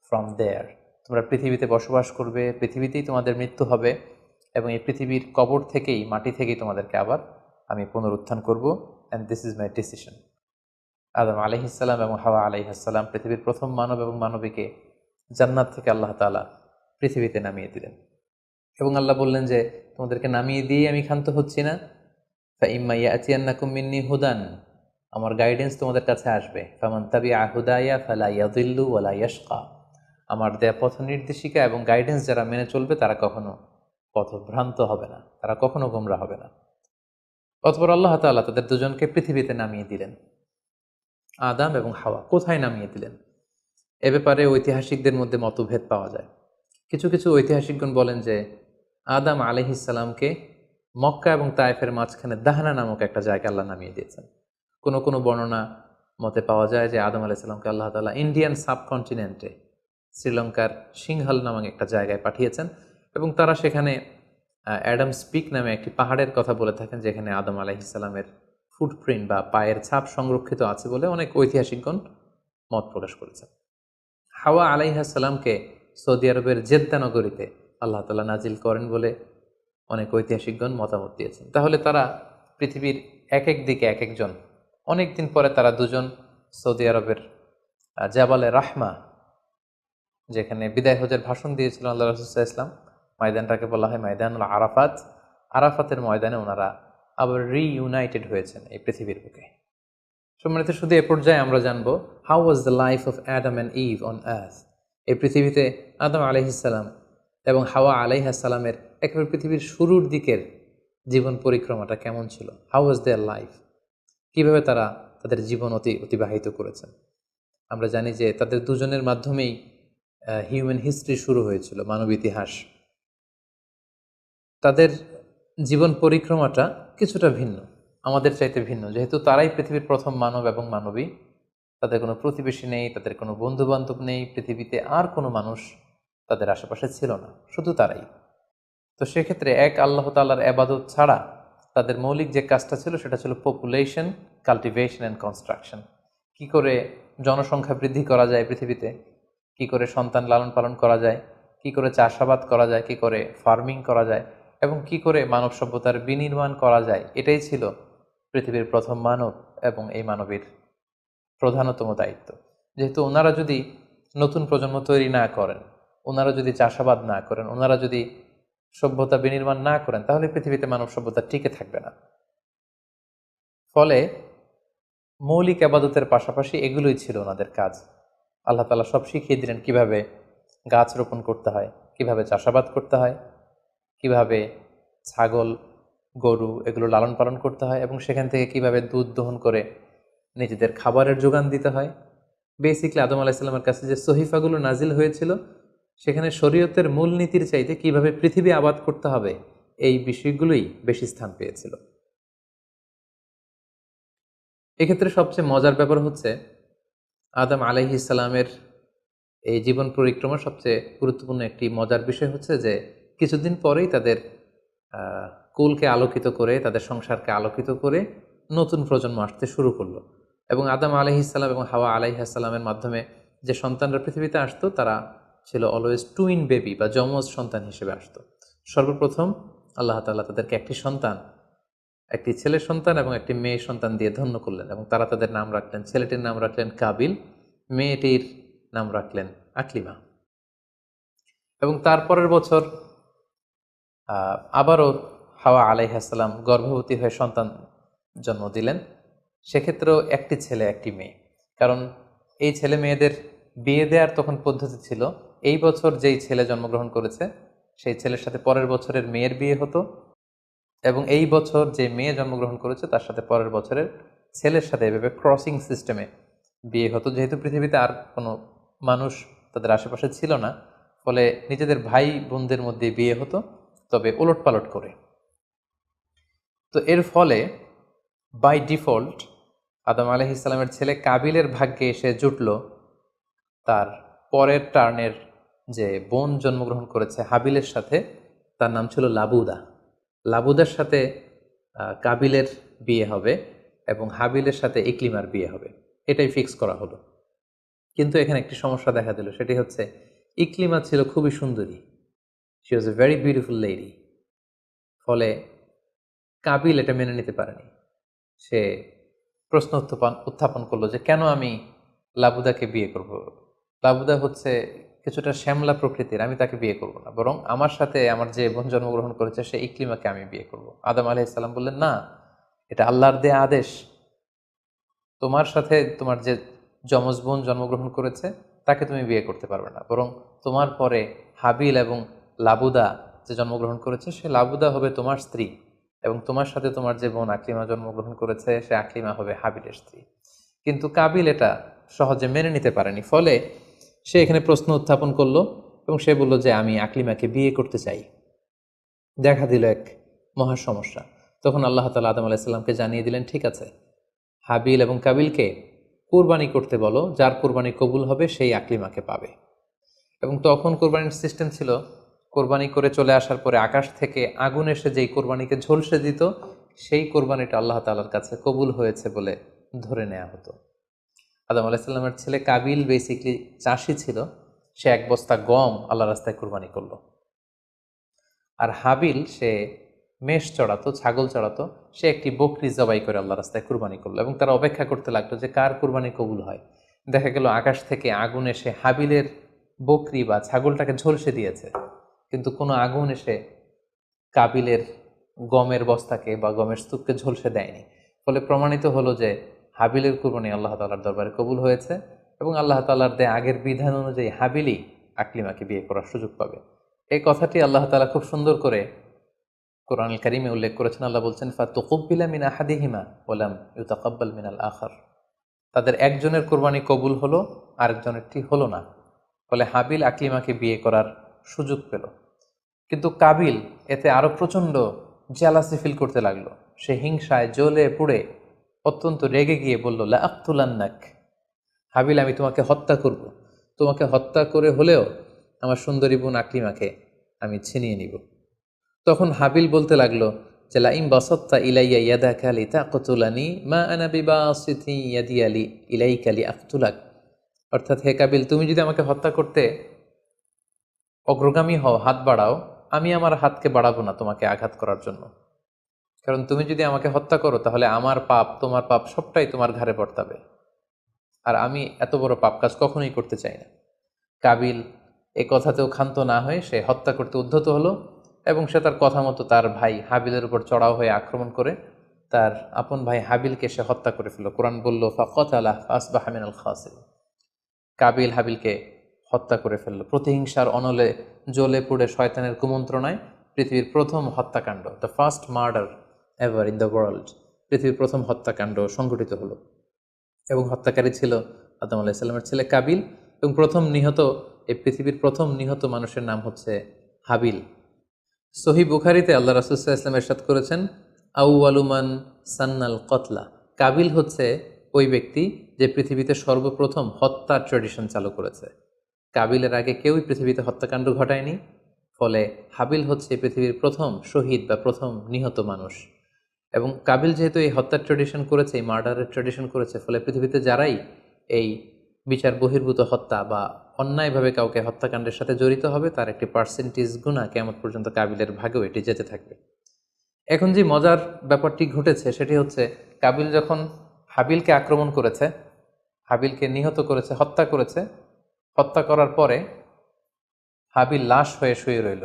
from there. তোমরা পৃথিবীতে বসবাস করবে, পৃথিবীতেই তোমাদের মৃত্যু হবে এবং এই পৃথিবীর কবর থেকেই, মাটি থেকেই তোমাদেরকে আবার আমি পুনরুত্থান করব। And this is my decision. Adam আলাইহিস সালাম এবং হাওয়া আলাইহিস সালাম পৃথিবীর প্রথম মানব এবং মানবীকে জান্নাত থেকে আল্লাহ তাআলা পৃথিবীতে নামিয়ে দিলেন এবং আল্লাহ বললেন যে তোমাদেরকে নামিয়ে দিয়ে আমি ক্ষান্ত হচ্ছি না। ফাইম্মা ইয়াতিয়ান্নাকুম মিন্নি হুদান, আমার গাইডেন্স তোমাদের কাছে আসবে। ফামান তাবিআ হুদায়া ফালা ইয়াযিল্লু ওয়ালা ইয়াশকা, আমার দেয়া পথ নির্দেশিকা এবং গাইডেন্স যারা মেনে চলবে তারা কখনো পথভ্রান্ত হবে না, তারা কখনো গোমরা হবে না। অতঃপর আল্লাহ তাআলা তাদের দুজনকে পৃথিবীতে নামিয়ে দিলেন। আদম এবং হাওয়া কোথায় নামিয়ে দিলেন, এ ব্যাপারে ঐতিহাসিকদের মধ্যে মতভেদ পাওয়া যায়। কিছু কিছু ঐতিহাসিকগণ বলেন যে আদম আলাইহিস সালামকে মক্কা এবং তায়েফের মাঝখানে দাহনা নামক একটা জায়গা আল্লাহ নামিয়ে দিয়েছেন। কোনো কোনো বর্ণনা মতে পাওয়া যায় যে আদম আলাইহিস সালামকে আল্লাহ তাআলা ইন্ডিয়ান সাবকন্টিনেন্টে শ্রীলঙ্কার সিংহাল নামক একটা জায়গায় পাঠিয়েছেন এবং তারা সেখানে অ্যাডামস পিক নামে একটি পাহাড়ের কথা বলে থাকেন, যেখানে আদম আলাইহিস সালামের ফুটপ্রিন্ট বা পায়ের ছাপ সংরক্ষিত আছে বলে অনেক ঐতিহাসিকগণ মত প্রকাশ করেছেন। হাওয়া আলাইহিস সালামকে সৌদি আরবের জেদ্দা নগরীতে আল্লাহ তাআলা নাজিল করেন বলে অনেক ঐতিহাসিকগণ মতামত দিয়েছেন। তাহলে তারা পৃথিবীর এক এক দিকে এক একজন, অনেক দিন পরে তারা দুজন সৌদি আরবের জাবালে রাহমা, যেখানে বিদায় হজের ভাষণ দিয়েছিলেন আল্লাহ রাসূল সাল্লাল্লাহু আলাইহি ওয়াসাল্লাম, ময়দানটাকে বলা হয় ময়দানুল আরাফাত। আরাফাতের ময়দানে ওনারা আবার রিইউনাইটেড হয়েছেন এই পৃথিবীর বুকে। সম্মানিত, শুধু এ পর্যায়ে আমরা জানব how was the life of Adam and Eve on earth. এই পৃথিবীতে আদম আলাইহিস সালাম এবং হাওয়া আলাইহিস সালামের একেবারে পৃথিবীর শুরুর দিকের জীবন পরিক্রমাটা কেমন ছিল। হাউ ওয়াজ দেয়ার লাইফ, কীভাবে তারা তাদের জীবন অতিবাহিত করেছেন। আমরা জানি যে তাদের দুজনের মাধ্যমেই হিউম্যান হিস্ট্রি শুরু হয়েছিল, মানব ইতিহাস। তাদের জীবন পরিক্রমাটা কিছুটা ভিন্ন, আমাদের চাইতে ভিন্ন, যেহেতু তারাই পৃথিবীর প্রথম মানব এবং মানবী। তাদের কোনো প্রতিবেশী নেই, তাদের কোনো বন্ধুবান্ধব নেই, পৃথিবীতে আর কোনো মানুষ তাদের আশেপাশে ছিল না, শুধু তারাই। তো সেক্ষেত্রে এক আল্লাহ তাআলার ইবাদত ছাড়া তাদের মৌলিক যে কাজটা ছিল সেটা ছিল পপুলেশন, কাল্টিভেশন অ্যান্ড কনস্ট্রাকশন। কি করে জনসংখ্যা বৃদ্ধি করা যায় পৃথিবীতে, কি করে সন্তান লালন পালন করা যায়, কি করে চাষাবাদ করা যায়, কি করে ফার্মিং করা যায় এবং কি করে মানব সভ্যতার বিনির্মাণ করা যায়, এটাই ছিল পৃথিবীর প্রথম মানব এবং এই মানবীর প্রধানতম দায়িত্ব। যেহেতু ওনারা যদি নতুন প্রজন্ম তৈরি না করেন, ওনারা যদি চাষাবাদ না করেন, ওনারা যদি সভ্যতা বিনির্মাণ না করেন, তাহলে পৃথিবীতে মানব সভ্যতা টিকে থাকবে না। ফলে মৌলিক ইবাদতের পাশাপাশি এগুলোই ছিল ওনাদের কাজ। আল্লাহ তাআলা সব শিখিয়ে দিলেন কিভাবে গাছ রোপণ করতে হয়, কিভাবে চাষাবাদ করতে হয়, কিভাবে ছাগল গরু এগুলো লালন পালন করতে হয় এবং সেখান থেকে কিভাবে দুধ দহন করে নিজেদের খাবারের যোগান দিতে হয়, বেসিকলি আদম আলাহিসাল্লামের কাছে যে সহিফাগুলো নাজিল হয়েছিল সেখানে শরীয়তের মূলনীতির চাইতে কিভাবে পৃথিবী আবাদ করতে হবে এই বিষয়গুলোই বেশি স্থান পেয়েছিল। এক্ষেত্রে সবচেয়ে মজার ব্যাপার হচ্ছে আদম আলাইহিসসালামের এই জীবন পরিক্রমার সবচেয়ে গুরুত্বপূর্ণ একটি মজার বিষয় হচ্ছে যে কিছুদিন পরেই তাদের কুলকে আলোকিত করে, তাদের সংসারকে আলোকিত করে নতুন প্রজন্ম আসতে শুরু করলো। এবং আদম আলাইহিসসালাম এবং হাওয়া আলাইহিসসালামের মাধ্যমে যে সন্তানরা পৃথিবীতে আসতো তারা ছিল অলওয়েজ টুইন বেবি বা যমজ সন্তান হিসেবে আসতো। সর্বপ্রথম আল্লাহ তাআলা তাদেরকে একটি সন্তান, একটি ছেলে সন্তান এবং একটি মেয়ে সন্তান দিয়ে ধন্য করলেন এবং তারা তাদের নাম রাখলেন, ছেলেটির নাম রাখলেন কাবিল, মেয়েটির নাম রাখলেন আকলিমা। এবং তারপরের বছর আবারও হাওয়া আলাইহিসসালাম গর্ভবতী হয়ে সন্তান জন্ম দিলেন। সেক্ষেত্রেও একটি ছেলে একটি মেয়ে, কারণ এই ছেলে মেয়েদের বিয়ে দেওয়ার তখন পদ্ধতি ছিল এই বছর যেই ছেলে জন্মগ্রহণ করেছে সেই ছেলের সাথে পরের বছরের মেয়ের বিয়ে হতো, এবং এই বছর যে মেয়ে জন্মগ্রহণ করেছে তার সাথে পরের বছরের ছেলের সাথে এভাবে ক্রসিং সিস্টেমে বিয়ে হতো। যেহেতু পৃথিবীতে আর কোনো মানুষ তাদের আশেপাশে ছিল না, ফলে নিজেদের ভাই বোনদের মধ্যে বিয়ে হতো, তবে ওলটপালট করে। তো এর ফলে বাই ডিফল্ট আদম আলাইহিসসালামের ছেলে কাবিলের ভাগ্যে এসে জুটল তার পরের টার্নের যে বোন জন্মগ্রহণ করেছে হাবিলের সাথে, তার নাম ছিল লাবুদা। লাবুদার সাথে কাবিলের বিয়ে হবে এবং হাবিলের সাথে ইকলিমার বিয়ে হবে, এটাই ফিক্স করা হলো। কিন্তু এখানে একটি সমস্যা দেখা দিল, সেটি হচ্ছে ইকলিমা ছিল খুবই সুন্দরী, she was a very beautiful lady. ফলে কাবিল এটা মেনে নিতে পারেনি। সে প্রশ্ন উত্থাপন করলো যে কেন আমি লাবুদাকে বিয়ে করব? লাবুদা হচ্ছে কিছুটা শ্যামলা প্রকৃতির, আমি তাকে বিয়ে করব না, বরং আমার সাথে আমার যে বোন জন্মগ্রহণ করেছে সে ইকলিমাকে আমি বিয়ে করব। আদম আলাইহিসসালাম বললেন, না, এটা আল্লাহর দেয়া আদেশ। তোমার সাথে তোমার যে যমজ বোন জন্মগ্রহণ করেছে তাকে তুমি বিয়ে করতে পারবে না, বরং তোমার পরে হাবিল এবং লাবুদা যে জন্মগ্রহণ করেছে সে লাবুদা হবে তোমার স্ত্রী, এবং তোমার সাথে তোমার যে বোন আকলিমা জন্মগ্রহণ করেছে সে আকলিমা হবে হাবিলের স্ত্রী। কিন্তু কাবিল এটা সহজে মেনে নিতে পারেনি, ফলে সে এখানে প্রশ্ন উত্থাপন করলো এবং সে বলল যে আমি আকলিমাকে বিয়ে করতে চাই। দেখা দিল এক মহা সমস্যা। তখন আল্লাহ তাআলা আদম আলাইহিসসালামকে জানিয়ে দিলেন, ঠিক আছে, হাবিল এবং কাবিলকে কোরবানি করতে বলো, যার কোরবানি কবুল হবে সেই আকলিমাকে পাবে। এবং তখন কোরবানির সিস্টেম ছিল কোরবানি করে চলে আসার পরে আকাশ থেকে আগুন এসে যেই কোরবানিকে ঝলসে দিত সেই কোরবানিটা আল্লাহ তাআলার কাছে কবুল হয়েছে বলে ধরে নেওয়া হতো। আদম আলাইহিসসালামের ছেলে কাবিল বেসিকলি চাষি ছিল, সে এক বস্তা গম আল্লাহ রাস্তায় কোরবানি করলো। আর হাবিল সে মেষ চড়াতো, ছাগল চড়াতো, সে একটি বকরি জবাই করে আল্লাহ রাস্তায় কুরবানি করলো এবং তারা অপেক্ষা করতে লাগলো যে কার কুরবানি কবুল হয়। দেখা গেল আকাশ থেকে আগুন এসে হাবিলের বকরি বা ছাগলটাকে ঝলসে দিয়েছে, কিন্তু কোনো আগুন এসে কাবিলের গমের বস্তাকে বা গমের স্তূপকে ঝলসে দেয়নি। ফলে প্রমাণিত হলো যে হাবিলের কুরবানি আল্লাহ তাআলার দরবারে কবুল হয়েছে এবং আল্লাহ তাআলার দেয়া আগের বিধান অনুযায়ী হাবিলই আকলিমাকে বিয়ে করার সুযোগ পাবে। এই কথাটি আল্লাহ তাআলা খুব সুন্দর করে কোরআনুল কারীমে উল্লেখ করেছেন। আল্লাহ বলছেন, ফাতুকুব্বিলা মিন আহাদিহিমা ওয়া লাম ইউতাকাব্বাল মিনাল আখার। তাদের একজনের কোরবানি কবুল হলো, আরেকজনেরটি হলো না। ফলে হাবিল আকলিমাকে বিয়ে করার সুযোগ পেল। কিন্তু কাবিল এতে আরো প্রচণ্ড জেলাসি ফিল করতে লাগলো। সে হিংসায় জ্বলে পুড়ে অত্যন্ত রেগে গিয়ে বলল, লা আক্তুলান্নাক, হাবিল আমি তোমাকে হত্যা করব, তোমাকে হত্যা করে হলেও আমার সুন্দরী বোন আকলিমাকে আমি ছিনিয়ে নিব। তখন হাবিল বলতে লাগলো যে লাইম বাসাত্তা ইলাইয়া ইয়াদাকা লিতাকতুলানি মা আনা বিবাসিতি ইয়াদিয়া ইলাইকা লিআকতুলাক। অর্থাৎ, হে কাবিল, তুমি যদি আমাকে হত্যা করতে অগ্রগামী হও, হাত বাড়াও, আমি আমার হাতকে বাড়াবো না তোমাকে আঘাত করার জন্য। কারণ তুমি যদি আমাকে হত্যা করো তাহলে আমার পাপ, তোমার পাপ সবটাই তোমার ঘাড়ে বর্তাবে, আর আমি এত বড় পাপ কাজ কখনোই করতে চাই না। কাবিল এ কথাতেও ক্ষান্ত না হয়ে সে হত্যা করতে উদ্ধত হলো এবং সে তার কথা মতো তার ভাই হাবিলের উপর চড়াও হয়ে আক্রমণ করে তার আপন ভাই হাবিলকে সে হত্যা করে ফেলল। কোরআন বলল, ফাকাতালা ফাসবাহা মিনাল খাসিরিন। কাবিল হাবিলকে হত্যা করে ফেলল। প্রতিহিংসার অনলে জ্বলে পুড়ে শয়তানের কুমন্ত্রণায় পৃথিবীর প্রথম হত্যাকাণ্ড, the first murder ever in the world, পৃথিবীর প্রথম হত্যাকাণ্ড সংঘটিত হলো এবং হত্যাকারী ছিল আদম আলাইসাল্লামের ছেলে কাবিল, এবং এই পৃথিবীর প্রথম নিহত মানুষের নাম হচ্ছে হাবিল। সহি বুখারিতে আল্লাহ রাসূল সাল্লাল্লাহু আলাইহি ওয়াসাল্লাম ইরশাদ করেছেন, আউয়ালুমান সান্নাল কতলা, কাবিল হচ্ছে ওই ব্যক্তি যে পৃথিবীতে সর্বপ্রথম হত্যার ট্র্যাডিশন চালু করেছে। কাবিলের আগে কেউই পৃথিবীতে হত্যাকাণ্ড ঘটায়নি, ফলে হাবিল হচ্ছে পৃথিবীর প্রথম শহীদ বা প্রথম নিহত মানুষ। এবং কাবিল যেহেতু এই হত্যার ট্র্যাডিশন করেছে, এই মার্ডারের ট্র্যাডিশন করেছে, ফলে পৃথিবীতে যারাই এই বিচার বহির্ভূত হত্যা বা অন্যায়ভাবে কাউকে হত্যাকাণ্ডের সাথে জড়িত হবে, তার একটি পার্সেন্টেজ গুণা কিয়ামত পর্যন্ত কাবিলের ভাগেও এটি যেতে থাকবে। এখন যে মজার ব্যাপারটি ঘটেছে সেটি হচ্ছে, কাবিল যখন হাবিলকে আক্রমণ করেছে, হাবিলকে নিহত করেছে, হত্যা করার পরে হাবিল লাশ হয়ে শুয়ে রইল।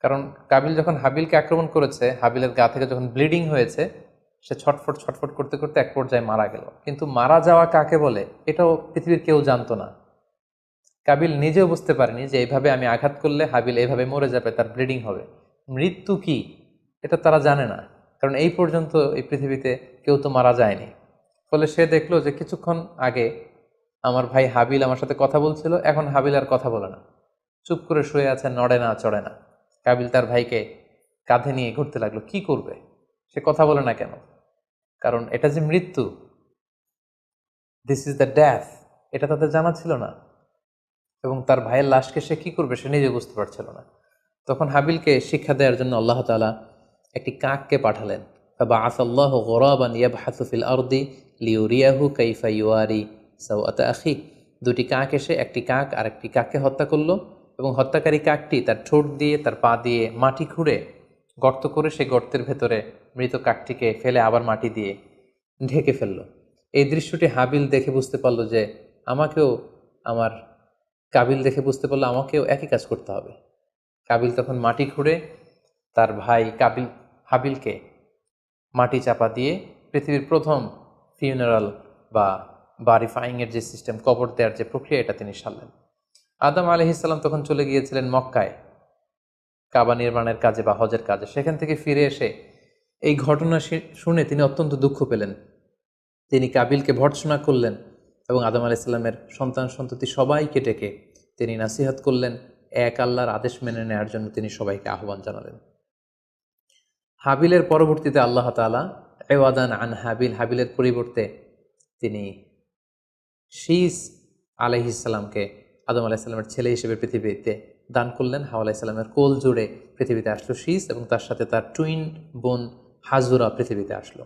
কারণ কাবিল যখন হাবিলকে আক্রমণ করেছে, হাবিলের গা থেকে যখন ব্লিডিং হয়েছে, সে ছটফট ছটফট করতে করতে এক পর্যায়ে মারা গেল। কিন্তু মারা যাওয়া কাকে বলে এটাও পৃথিবীর কেউ জানতো না। কাবিল নিজেও বুঝতে পারেনি যে এইভাবে আমি আঘাত করলে হাবিল এইভাবে মরে যাবে, তার ব্লিডিং হবে। মৃত্যু কি এটা তারা জানে না, কারণ এই পর্যন্ত এই পৃথিবীতে কেউ তো মারা যায়নি। ফলে সে দেখলো যে কিছুক্ষণ আগে আমার ভাই হাবিল আমার সাথে কথা বলছিল, এখন হাবিল আর কথা বলে না, চুপ করে শুয়ে আছে, নড়ে না চড়ে না। কাবিল তার ভাইকে কাঁধে নিয়ে ঘুরতে লাগলো। কি করবে, সে কথা বলে না কেন? কারণ এটা যে মৃত্যু, দিস ইজ দ্য ডেথ, এটা তাদের জানা ছিল না। এবং তার ভাইয়ের লাশকে সে কি করবে সে নিজে বুঝতে পারছিল না। তখন হাবিলকে শিক্ষা দেওয়ার জন্য আল্লাহ তাআলা একটি কাককে পাঠালেন। ফাবাআসাল্লাহু গুরাবান ইয়াবহাসু ফিল আরদি লিউরিয়াহু কাইফা ইউয়ারি সাওআতা আখি। দুটি কাক এসে একটি কাক আর একটি কাককে হত্যা করলো, এবং হত্যাকারী কাকটি তার ঠোঁট দিয়ে তার পা দিয়ে মাটি খুঁড়ে গর্ত করে সেই গর্তের ভেতরে মৃত কাকটিকে ফেলে আবার মাটি দিয়ে ঢেকে ফেলল। এই দৃশ্যটি হাবিল দেখে বুঝতে পারলো যে আমাকেও আমার কাবিল দেখে বুঝতে পারলো আমাকেও একই কাজ করতে হবে। কাবিল তখন মাটি খুঁড়ে তার ভাই হাবিলকে মাটি চাপা দিয়ে পৃথিবীর প্রথম ফিউনারাল বা বারিফাইংয়ের যে সিস্টেম, কবর দেওয়ার যে প্রক্রিয়া, এটা তিনি সারলেন। আদম আলাইহিস সালাম তখন চলে গিয়েছিলেন মক্কায় কাবা নির্মাণের কাজে বা হজের কাজে। সেখান থেকে ফিরে এসে এই ঘটনা শুনে তিনি অত্যন্ত দুঃখ পেলেন। তিনি কাবিলকে ভর্ৎসনা করলেন এবং আদম আলাইহিস সালামের সন্তান সন্ততি সবাইকে ডেকে তিনি নাসিহত করলেন, এক আল্লাহর আদেশ মেনে নেওয়ার জন্য তিনি সবাইকে আহ্বান জানালেন। হাবিলের পরবর্তীতে আল্লাহ তাআলা এওয়াদান আন হাবিলের পরিবর্তে তিনি শীস আলাইহিস সালামকে আদম আলাইহিস সালামের ছেলে হিসেবে পৃথিবীতে দান করলেন। হাওয়া আলাইহিস সালামের কোল জুড়ে পৃথিবীতে আসলো শীস, এবং তার সাথে তার টুইন বোন হাজুরা পৃথিবীতে আসলো।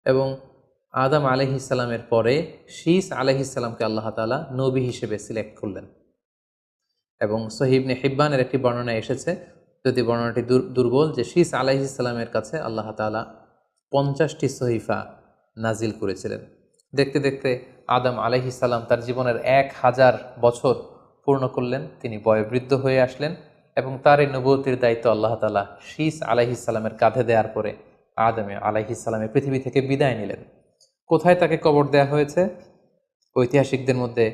এবং আদম আলাইহিস সালামের পরে শীস আলাইহিস সালামকে আল্লাহ তাআলা নবী হিসেবে সিলেক্ট করলেন। এবং সহিহ ইবনে হিব্বানের একটি বর্ণনা এসেছে, যদি বর্ণনাটি দুর্বল, যে শীস আলাইহিস সালামের কাছে আল্লাহ তাআলা 50টি সহিফা নাজিল করেছিলেন। দেখতে দেখতে আদম আলাইহিস সালাম তার জীবনের 1000 বছর পূর্ণ করলেন। তিনি বয়োবৃদ্ধ হয়ে আসলেন এবং তার এই নবুয়তির দায়িত্ব আল্লাহ তাআলা শীস আলাইহিস সালামের কাঁধে দেওয়ার পরে আদম আলাইহিস সালামের পৃথিবী থেকে বিদায় নিলেন। কোথায় তাকে কবর দেয়া হয়েছে? ঐতিহাসিকদের মধ্যে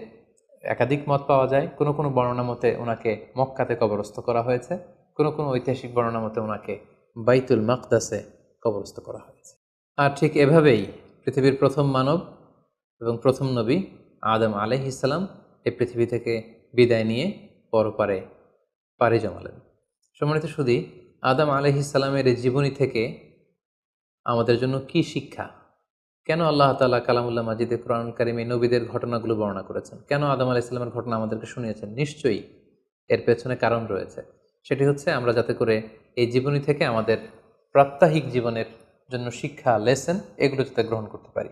একাধিক মত পাওয়া যায়। কোনো কোনো বর্ণনা মতে ওনাকে মক্কাতে কবরস্থ করা হয়েছে, কোনো কোনো ঐতিহাসিক বর্ণনা মতে ওনাকে বাইতুল মাকদাসে কবরস্থ করা হয়েছে। আর ঠিক এভাবেই পৃথিবীর প্রথম মানব এবং প্রথম নবী আদম আলাইহিস সালাম এই পৃথিবী থেকে বিদায় নিয়ে পরপারে পাড়ি জমালেন। সম্মানিত শুধু আদম আলাইহিস সালামের এই জীবনী থেকে আমাদের জন্য কি শিক্ষা? কেন আল্লাহ তাআলা কালামুল্লাহ মাজিদে কোরআনুল কারীমে নবীদের ঘটনাগুলো বর্ণনা করেছেন? কেন আদম আলাইহিস সালামের ঘটনা আমাদেরকে শুনিয়েছেন? নিশ্চয়ই এর পেছনে কারণ রয়েছে। সেটি হচ্ছে আমরা যাতে করে এই জীবনী থেকে আমাদের প্রাত্যহিক জীবনের জন্য শিক্ষা, লেসন, এগুলো যাতে গ্রহণ করতে পারি।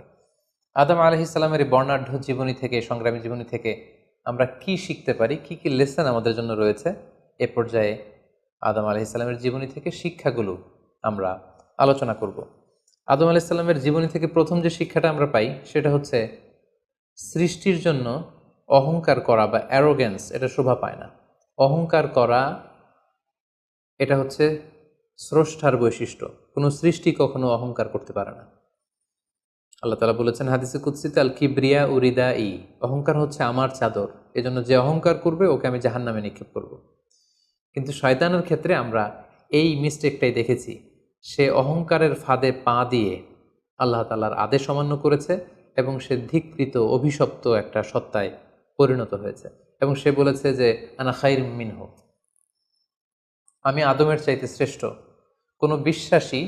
আদম আলাইহিস সালামের এই বর্ণাঢ্য জীবনী থেকে, সংগ্রামী জীবনী থেকে আমরা কি শিখতে পারি, কি কি লেসন আমাদের জন্য রয়েছে, এ পর্যায়ে আদম আলাইহিস সালামের জীবনী থেকে শিক্ষাগুলো আমরা আলোচনা করব। আদম আলাইহিস সালামের জীবনী থেকে প্রথম যে শিক্ষাটা আমরা পাই সেটা হচ্ছে সৃষ্টির জন্য অহংকার করা বা অ্যারোগেন্স এটা শোভা পায় না। অহংকার করা এটা হচ্ছে স্রষ্টার বৈশিষ্ট্য। কোনো সৃষ্টি কখনো অহংকার করতে পারে না। আল্লাহ তাআলা বলেছেন হাদিসে কুদসিতে, আল কিবরিয়া উরিদা ই, অহংকার হচ্ছে আমার চাদর, এজন্য যে অহংকার করবে ওকে আমি জাহান্নামে নিক্ষেপ করব। কিন্তু শয়তানের ক্ষেত্রে আমরা এই মিস্টেকটাই দেখেছি। সে অহংকারের ফাঁদে পা দিয়ে আল্লাহ তাআলার আদেশ অমান্য করেছে এবং সে ধিকৃত অভিশপ্ত একটা সত্তায় পরিণত হয়েছে। এবং সে বলেছে যে আনা খাইর মিনহু, আমি আদমের চাইতে শ্রেষ্ঠ। কোনো বিশ্বাসী,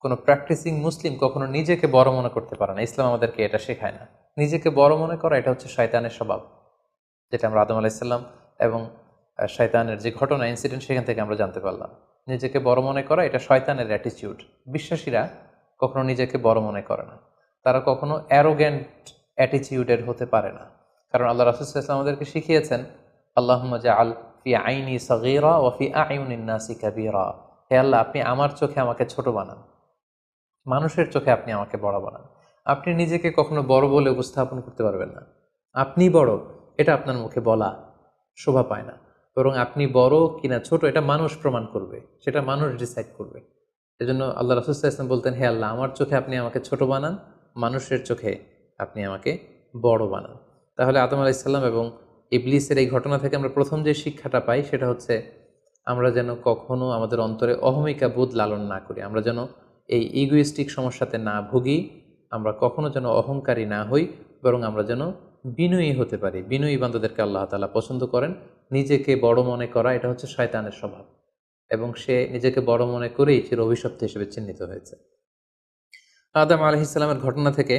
কোনো প্র্যাকটিসিং মুসলিম কখনো নিজেকে বড় মনে করতে পারে না। ইসলাম আমাদেরকে এটা শেখায় না। নিজেকে বড় মনে করা এটা হচ্ছে শয়তানের স্বভাব, যেটা আমরা আদম আলাইসাল্লাম এবং শয়তানের যে ঘটনা ইনসিডেন্ট সেখান থেকে আমরা জানতে পারলাম। নিজেকে বড় মনে করা এটা শয়তানের অ্যাটিটিউড। বিশ্বাসীরা কখনো নিজেকে বড় মনে করে না, তারা কখনো অ্যারোগ্যান্ট অ্যাটিটিউডের হতে পারে না। কারণ আল্লাহ রাসূল সাল্লাল্লাহু আলাইহি ওয়াসাল্লাম আমাদেরকে শিখিয়েছেন, আল্লাহুম্মা জাআল ফি আইনি সাগীরা ওয়া ফি আ'ইউনিন নাসি কাবীরা, হে আল্লাহ আপনি আমার চোখে আমাকে ছোট বানান, মানুষের চোখে আপনি আমাকে বড় বানান। আপনি নিজেকে কখনো বড় বলে উপস্থাপন করতে পারবেন না। আপনি বড় এটা আপনার মুখে বলা শোভা পায় না, বরং আপনি বড় কিনা ছোট এটা মানুষ প্রমাণ করবে, সেটা মানুষ ডিসাইড করবে। এজন্য আল্লাহ রাসূল সাল্লাল্লাহু আলাইহি ওয়াসাল্লাম বলতেন, হে আল্লাহ আমার চোখে আপনি আমাকে ছোট বানান, মানুষের চোখে আপনি আমাকে বড় বানান। তাহলে আদম আলাইহিস সালাম এবং ইবলিসের এই ঘটনা থেকে আমরা প্রথম যে শিক্ষাটা পাই সেটা হচ্ছে আমরা যেন কখনো আমাদের অন্তরে অহমিকা বোধ লালন না করি, আমরা যেন এই ইগোইস্টিক সমস্যাতে না ভুগি, আমরা কখনো যেন অহংকারী না হই, বরং আমরা যেন বিনয়ী হতে পারি। বিনয়ী বান্দাদেরকে আল্লাহ তাআলা পছন্দ করেন। নিজেকে বড় মনে করা এটা হচ্ছে শয়তানের স্বভাব, এবং সে নিজেকে বড় মনে করেই চির অভিশপ্ত হিসেবে চিহ্নিত হয়েছে। আদম আলাইহিস সালামের ঘটনা থেকে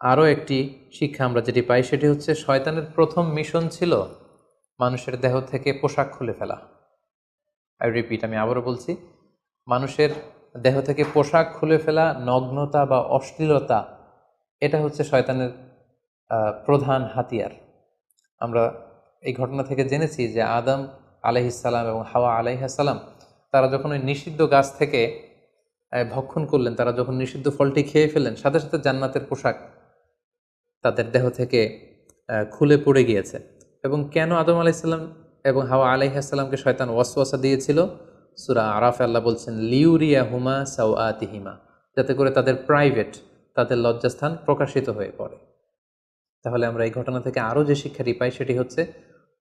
আরও একটি শিক্ষা আমরা যেটি পাই সেটি হচ্ছে শয়তানের প্রথম মিশন ছিল মানুষের দেহ থেকে পোশাক খুলে ফেলা। আই রিপিট, আমি আবারও বলছি, মানুষের দেহ থেকে পোশাক খুলে ফেলা, নগ্নতা বা অশ্লীলতা, এটা হচ্ছে শয়তানের প্রধান হাতিয়ার। আমরা এই ঘটনা থেকে জেনেছি যে আদম আলাইহিসসালাম এবং হাওয়া আলাইহিসসালাম তারা যখন ওই নিষিদ্ধ গাছ থেকে ভক্ষণ করলেন, তারা যখন নিষিদ্ধ ফলটি খেয়ে ফেলেন, সাথে সাথে জান্নাতের পোশাক তাদের দেহ থেকে খুলে পড়ে গিয়েছে। এবং কেন আদম আলাইহিসসালাম এবং হাওয়া আলাইহিসসালামকে শয়তান ওয়াসওয়াসা দিয়েছিল? সূরা আরাফে আল্লাহ বলছেন, লিউরিয়াহুমা সাওআতিহিমা, যাতে করে তাদের প্রাইভেট, তাদের লজ্জাস্থান প্রকাশিত হয়ে পড়ে। তাহলে আমরা এই ঘটনা থেকে আরও যে শিক্ষাটি পাই সেটি হচ্ছে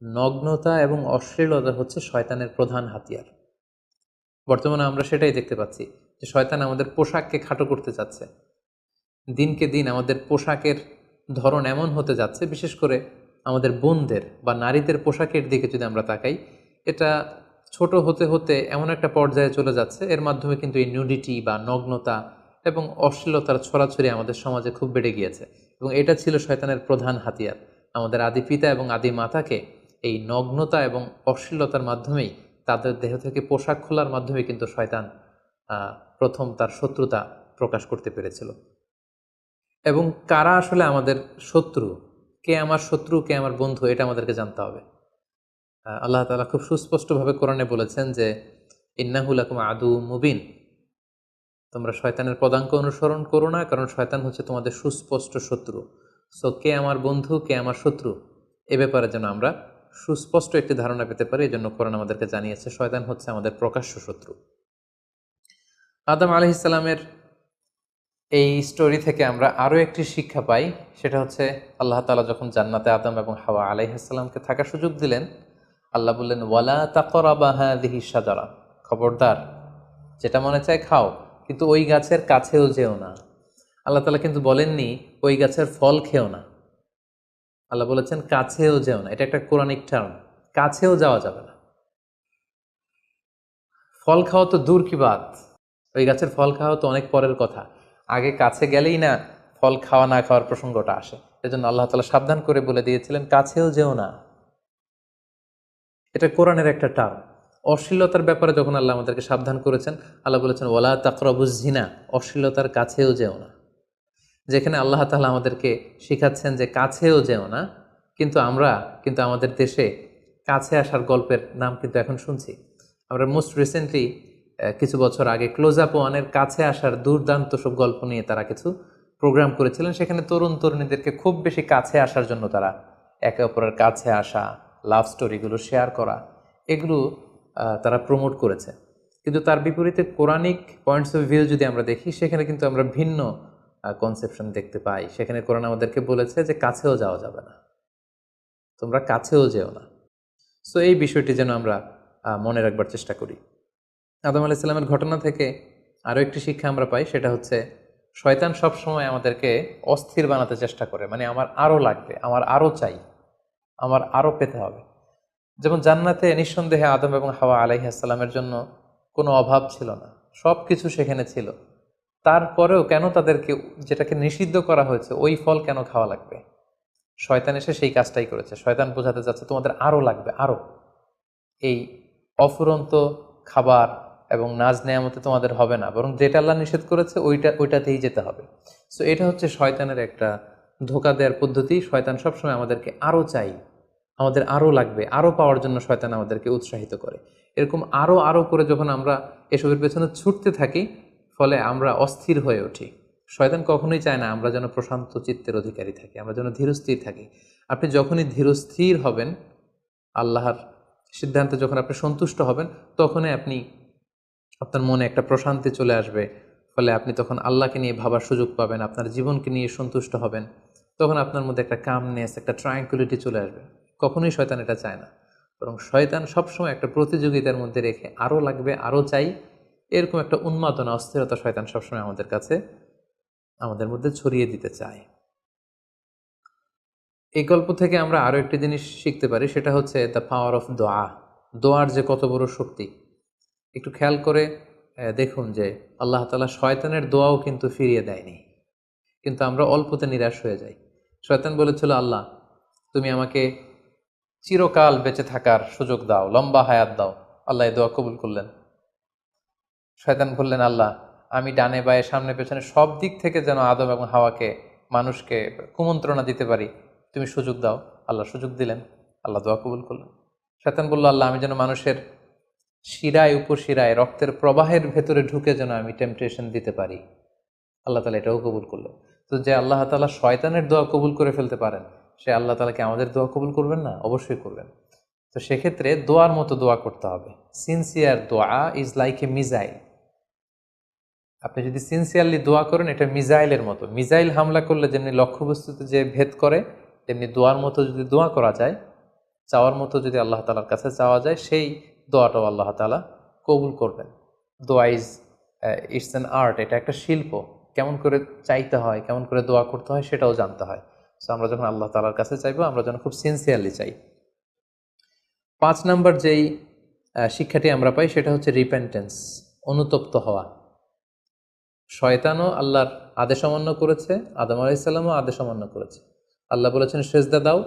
নগ্নতা এবং অশ্লীলতা হচ্ছে শয়তানের প্রধান হাতিয়ার। বর্তমানে আমরা সেটাই দেখতে পাচ্ছি যে শয়তান আমাদের পোশাককে খাটো করতে চাচ্ছে। দিনকে দিন আমাদের পোশাকের ধরন এমন হতে যাচ্ছে, বিশেষ করে আমাদের বোনদের বা নারীদের পোশাকের দিকে যদি আমরা তাকাই, এটা ছোট হতে হতে এমন একটা পর্যায়ে চলে যাচ্ছে, এর মাধ্যমে কিন্তু এই নিউডিটি বা নগ্নতা এবং অশ্লীলতার ছড়াছড়ি আমাদের সমাজে খুব বেড়ে গিয়েছে। এবং এটা ছিল শয়তানের প্রধান হাতিয়ার। আমাদের আদি পিতা এবং আদি মাতাকে এই নগ্নতা এবং অশ্লীলতার মাধ্যমেই, তাদের দেহ থেকে পোশাক খোলার মাধ্যমে কিন্তু শয়তান প্রথম তার শত্রুতা প্রকাশ করতে পেরেছিল। এবং কারা আসলে আমাদের শত্রু, কে আমার শত্রু কে আমার বন্ধু, এটা আমাদেরকে জানতে হবে। আল্লাহ তাআলা খুব সুস্পষ্টভাবে কোরআনে বলেছেন যে ইন্নাহু লাকুম আদু মুবিন, তোমরা শয়তানের পদাঙ্ক অনুসরণ করো না, কারণ শয়তান হচ্ছে তোমাদের সুস্পষ্ট শত্রু। সো কে আমার বন্ধু কে আমার শত্রু, এ ব্যাপারে যেন আমরা সুস্পষ্ট একটি ধারণা পেতে পারি, এই জন্য কোরআন আমাদেরকে জানিয়েছে শয়তান হচ্ছে আমাদের প্রকাশ্য শত্রু। আদম আলাইহিস সালামের এই স্টোরি থেকে আমরা আরও একটি শিক্ষা পাই, সেটা হচ্ছে আল্লাহ তাআলা যখন জান্নাতে আদম এবং হাওয়া আলাইহিস সালামকে থাকার সুযোগ দিলেন, আল্লাহ বললেন ওয়ালা তাকরাবা হাযিহি শাজারা, খবরদার যেটা মনে চায় খাও, কিন্তু ওই গাছের কাছেও যেও না। আল্লাহ তাআলা কিন্তু বলেননি ওই গাছের ফল খেও না, আল্লাহ বলেছেন কাছেও যেও না। এটা একটা কোরআনিক টার্ম, কাছেও যাওয়া যাবে না। ফল খাওয়া তো দূর কি বাত, ওই গাছের ফল খাওয়া তো অনেক পরের কথা, আগে কাছে গেলেই না ফল খাওয়া না খাওয়ার প্রসঙ্গটা আসে। এজন্য আল্লাহ তাআলা সাবধান করে বলে দিয়েছিলেন কাছেও যেও না। এটা কোরআনের একটা টার্ম। অশ্লীলতার ব্যাপারে যখন আল্লাহ আমাদেরকে সাবধান করেছেন, আল্লাহ বলেছেন ওয়ালা তাকরাবুজ জিনা, অশ্লীলতার কাছেও যেও না। যেখানে আল্লাহ তাআলা আমাদেরকে শিখাচ্ছেন যে কাছেও যেও না, কিন্তু আমরা আমাদের দেশে কাছে আসার গল্পের নাম কিন্তু এখন শুনছি। আমরা মোস্ট রিসেন্টলি কিছু বছর আগে ক্লোজ আপ ওয়ানের কাছে আসার দুর্দান্ত সব গল্প নিয়ে তারা কিছু প্রোগ্রাম করেছিলেন। সেখানে তরুণ তরুণীদেরকে খুব বেশি কাছে আসার জন্য তারা একে অপরের কাছে আসা, লাভ স্টোরিগুলো শেয়ার করা, এগুলো তারা প্রমোট করেছে। কিন্তু তার বিপরীতে কোরআনিক পয়েন্টস অফ ভিউ যদি আমরা দেখি, সেখানে কিন্তু আমরা ভিন্ন কনসেপশন দেখতে পাই। সেখানে কোরআন আমাদেরকে বলেছে যে কাছেও যাওয়া যাবে না, তোমরা কাছেও যেও না। সো এই বিষয়টি যেন আমরা মনে রাখবার চেষ্টা করি। আদম আলাইহিস সালামের ঘটনা থেকে আরও একটি শিক্ষা আমরা পাই, সেটা হচ্ছে শয়তান সবসময় আমাদেরকে অস্থির বানাতে চেষ্টা করে, মানে আমার আরও লাগবে, আমার আরও চাই, আমার আরও পেতে হবে। যেমন জান্নাতে নিঃসন্দেহে আদম এবং হাওয়া আলাইহিস সালামের জন্য কোনো অভাব ছিল না, সব কিছু সেখানে ছিল। তারপরেও কেন তাদেরকে যেটাকে নিষিদ্ধ করা হয়েছে ওই ফল কেন খাওয়া লাগবে? শয়তান এসে সেই কাজটাই করেছে। শয়তান বোঝাতে চাচ্ছে তোমাদের আরও লাগবে, আরও। এই অফুরন্ত খাবার এবং নাজ নেয়ামতে তোমাদের হবে না, বরং যেটা আল্লাহ নিষেধ করেছে ওইটাতেই যেতে হবে। সো এটা হচ্ছে শয়তানের একটা ধোঁকা দেওয়ার পদ্ধতি। শয়তান সবসময় আমাদেরকে আরও চাই, আমাদের আরও লাগবে, আরও পাওয়ার জন্য শয়তান আমাদেরকে উৎসাহিত করে। এরকম আরও আরও করে যখন আমরা এসবের পেছনে ছুটতে থাকি, ফলে আমরা অস্থির হয়ে উঠি। শয়তান কখনোই চায় না আমরা যেন প্রশান্ত চিত্তের অধিকারী থাকি, আমরা যেন ধীরস্থির থাকি। আপনি যখনই ধীরস্থির হবেন, আল্লাহর সিদ্ধান্তে যখন আপনি সন্তুষ্ট হবেন, তখনই আপনি আপনার মনে একটা প্রশান্তি চলে আসবে। ফলে আপনি তখন আল্লাহকে নিয়ে ভাবার সুযোগ পাবেন, আপনার জীবনকে নিয়ে সন্তুষ্ট হবেন। তখন আপনার মধ্যে একটা কামনেস, একটা ট্রাঙ্কুইলিটি চলে আসবে। কখনোই শয়তান এটা চায় না, বরং শয়তান সবসময় একটা প্রতিযোগিতার মধ্যে রেখে আরও লাগবে, আরও চাই, এরকম একটা উন্মাদনা, অস্থিরতা শয়তান সবসময় আমাদের কাছে, আমাদের মধ্যে ছড়িয়ে দিতে চায়। এই গল্প থেকে আমরা আরও একটি জিনিস শিখতে পারি, সেটা হচ্ছে দ্য পাওয়ার অফ দোয়া। দোয়ার যে কত বড় শক্তি। একটু খেয়াল করে দেখুন যে আল্লাহ তাআলা শয়তানের দোয়াও কিন্তু ফিরিয়ে দেয়নি, কিন্তু আমরা অল্পতে নিরাশ হয়ে যাই। শয়তান বলেছিল, আল্লাহ তুমি আমাকে চিরকাল বেঁচে থাকার সুযোগ দাও, লম্বা হায়াত দাও। আল্লাহ এই দোয়া কবুল করলেন। শয়তান বললেন, আল্লাহ আমি ডানে বায়ে সামনে পেছনে সব দিক থেকে যেন আদম এবং হাওয়াকে, মানুষকে কুমন্ত্রণা দিতে পারি, তুমি সুযোগ দাও। আল্লাহ সুযোগ দিলেন, আল্লাহ দোয়া কবুল করলেন। শয়তান বলল, আল্লাহ আমি যেন মানুষের শিরায় উপশিরায় রক্তের প্রবাহের ভেতরে ঢুকে যেন আমি টেম্পটেশন দিতে পারি। আল্লাহ তালা এটাও কবুল করলেন। তো যে আল্লাহ তালা শয়তানের দোয়া কবুল করে ফেলতে পারেন, সে আল্লাহ তালাকে আমাদের দোয়া কবুল করবেন না? অবশ্যই করবেন। তো সেক্ষেত্রে দোয়ার মতো দোয়া করতে হবে। সিনসিয়ার দোয়া ইজ লাইক এ মিজাইল। আপনি যদি সিনসিয়ারলি দোয়া করেন, এটা মিজাইলের মতো। মিজাইল হামলা করলে যেমনি লক্ষ্যবস্তুতে যে ভেদ করে, তেমনি দোয়ার মতো যদি দোয়া করা যায়, চাওয়ার মতো যদি আল্লাহ তালার কাছে চাওয়া যায়, সেই দোয়াটাও আল্লাহ তালা কবুল করবেন। দোয়া ইজ ইটস অ্যান আর্ট, এটা একটা শিল্প। কেমন করে চাইতে হয়, কেমন করে দোয়া করতে হয়, সেটাও জানতে হয়। সো আমরা যখন আল্লাহ তালার কাছে চাইবো, আমরা যেন খুব সিনসিয়ারলি চাই। 5 নম্বর যেই শিক্ষাটি আমরা পাই, সেটা হচ্ছে রিপেন্টেন্স, অনুতপ্ত হওয়া। শয়তানও আল্লাহর আদেশ অমান্য করেছে, আদম আলাইহিস সালামও আদেশ অমান্য করেছে। আল্লাহ বলেছেন সেজদা দাও,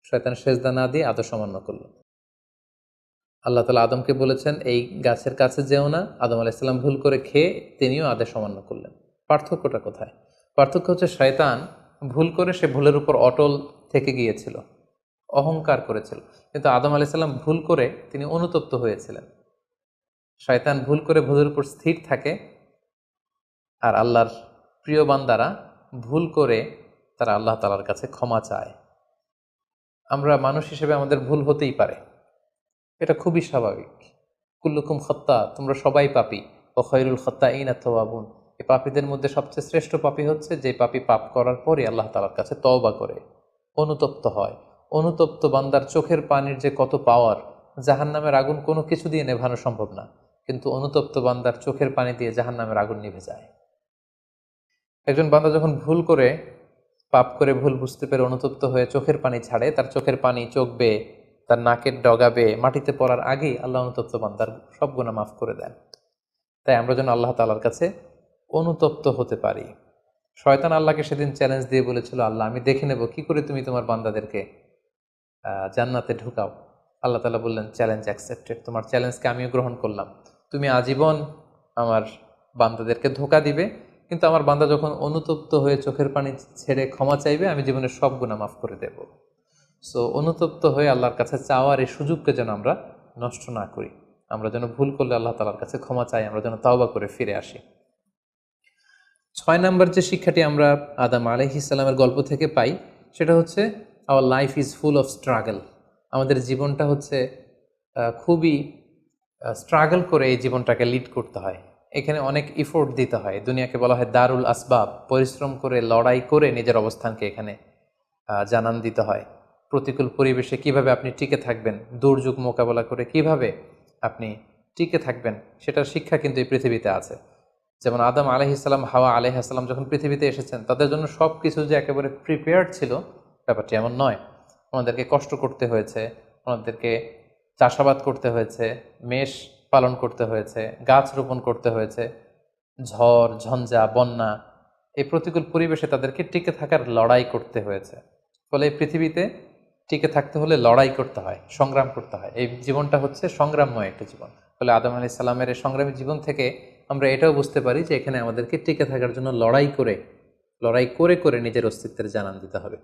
শয়তান সেজদা না দিয়ে আদেশ অমান্য করল। আল্লাহ তাআলা আদমকে বলেছেন এই গাছের কাছে যেও না, আদম আলাইহিস সালাম ভুল করে খেয়ে তিনিও আদেশ অমান্য করলেন। পার্থক্যটা কোথায়? পার্থক্য হচ্ছে শয়তান ভুল করে সে ভুলের উপর অটল থেকে গিয়েছিল, অহংকার করেছিল। কিন্তু আদম আলাইহিস সালাম ভুল করে তিনি অনুতপ্ত হয়েছিলেন। শয়তান ভুল করে ভুলের উপর স্থির থাকে, আর আল্লাহর প্রিয় বান্দারা ভুল করে তারা আল্লাহ তাআলার কাছে ক্ষমা চায়। আমরা মানুষ হিসেবে আমাদের ভুল হতেই পারে, এটা খুবই স্বাভাবিক। কুল্লুকুম খত্তা, তোমরা সবাই পাপী। ও খৈরুল খত্তাইনা তাওয়াবুন, এই পাপীদের মধ্যে সবচেয়ে শ্রেষ্ঠ পাপী হচ্ছে যে পাপী পাপ করার পরে আল্লাহ তাআলার কাছে তওবা করে, অনুতপ্ত হয়। অনুতপ্ত বান্দার চোখের পানির যে কত পাওয়ার, জাহান্নামের আগুন কোনো কিছু দিয়ে নেভানো সম্ভব না, কিন্তু অনুতপ্ত বান্দার চোখের পানি দিয়ে জাহান্নামের আগুন নিভে যায়। একজন বান্দা যখন ভুল করে, পাপ করে, ভুল বুঝতে পেরে অনুতপ্ত হয়ে চোখের পানি ছাড়ে, তার চোখের পানি চোখ বেয়ে, তার নাকের ডগা বেয়ে মাটিতে পড়ার আগেই আল্লাহ অনুতপ্ত বান্দার সব গুনাহ মাফ করে দেন। তাই আমরা যেন আল্লাহ তাআলার কাছে অনুতপ্ত হতে পারি। শয়তান আল্লাহকে সেদিন চ্যালেঞ্জ দিয়ে বলেছিল, আল্লাহ আমি দেখে নেব কি করে তুমি তোমার বান্দাদেরকে জান্নাতে ঢুকাও। আল্লাহ তাআলা বললেন, চ্যালেঞ্জ অ্যাকসেপ্টেড, তোমার চ্যালেঞ্জকে আমিও গ্রহণ করলাম। তুমি আজীবন আমার বান্দাদেরকে ধোঁকা দিবে, কিন্তু আমার বান্দা যখন অনুতপ্ত হয়ে চোখের পানি ছেড়ে ক্ষমা চাইবে, আমি জীবনের সব গুনাহ মাফ করে দেব। সো অনুতপ্ত হয়ে আল্লাহর কাছে চাওয়ার এই সুযোগকে যেন আমরা নষ্ট না করি। আমরা যেন ভুল করলে আল্লাহ তাআলার কাছে ক্ষমা চাই, আমরা যেন তাওবা করে ফিরে আসি। 6 নম্বর যে শিক্ষাটি আমরা আদম আলাইহিস সালামের গল্প থেকে পাই, সেটা হচ্ছে our life is full of struggle. আমাদের জীবনটা হচ্ছে খুবই স্ট্রাগল করে এই জীবনটাকে লিড করতে হয়। এখানে অনেক ইফোর্ট দিতে হয়। দুনিয়াকে বলা হয় দারুল আসবাব, পরিশ্রম করে, লড়াই করে নিজের অবস্থানকে এখানে জানান দিতে হয়। প্রতিকূল পরিবেশে কিভাবে আপনি টিকে থাকবেন, দুর্যোগ মোকাবেলা করে কিভাবে আপনি টিকে থাকবেন, সেটার শিক্ষা কিন্তু এই পৃথিবীতে আছে। যেমন আদম আলাইহিসসালাম, হাওয়া আলাইহিসসালাম যখন পৃথিবীতে এসেছেন, তাদের জন্য সব কিছু যে একেবারে প্রিপেয়ার্ড ছিল, ব্যাপারটি এমন নয়। ওনাদেরকে কষ্ট করতে হয়েছে, ওনাদেরকে চাষাবাদ করতে হয়েছে, মেষ পালন করতে হয়েছে, গাছ রোপণ করতে হয়েছে, ঝড় ঝঞ্ঝা বন্যা, এই প্রতিকূল পরিবেশে তাদেরকে টিকে থাকার লড়াই করতে হয়েছে। ফলে এই পৃথিবীতে টিকে থাকতে হলে লড়াই করতে হয়, সংগ্রাম করতে হয়। এই জীবনটা হচ্ছে সংগ্রামময় একটা জীবন। ফলে আদম আলাইহিস সালামের এই সংগ্রামী জীবন থেকে আমরা এটাও বুঝতে পারি যে এখানে আমাদেরকে টিকে থাকার জন্য লড়াই করে করে নিজের অস্তিত্বের জানান দিতে হবে।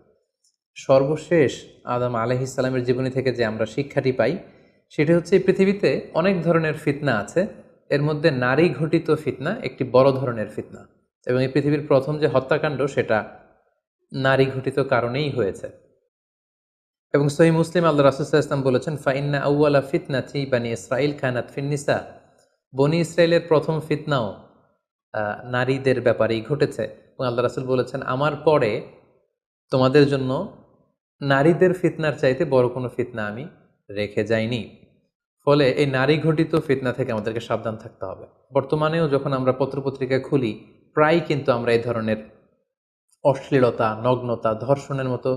সর্বশেষ আদম আলাইহিস সালামের জীবনী থেকে যে আমরা শিক্ষাটি পাই, সেটি হচ্ছে এই পৃথিবীতে অনেক ধরনের ফিতনা আছে, এর মধ্যে নারী ঘটিত ফিতনা একটি বড় ধরনের ফিতনা, এবং এই পৃথিবীর প্রথম যে হত্যাকাণ্ড সেটা নারী ঘটিত কারণেই হয়েছে। এবং সহিহ মুসলিম আল্লাহ রাসূল সাল্লাল্লাহু আলাইহি ওয়াসাল্লাম বলেছেন, ফাইন্না আউওয়ালা ফিতনাতি বানি ইসরাঈল কানাত ফিন নিসা, বনি ইসরায়েলের প্রথম ফিতনাও নারীদের ব্যাপারেই ঘটেছে। এবং আল্লাহ রাসূল বলেছেন, আমার পরে তোমাদের জন্য নারীদের ফিতনার চাইতে বড় কোনো ফিতনা আমি রেখে যাইনি। ফলে এই নারী ঘটিত ফিতনা থেকে আমাদেরকে সাবধান থাকতে হবে। বর্তমানেও যখন আমরা পত্রপত্রিকা খুলি, প্রায় কিন্তু আমরা এই ধরনের অশ্লীলতা, নগ্নতা, ধর্ষণের মতো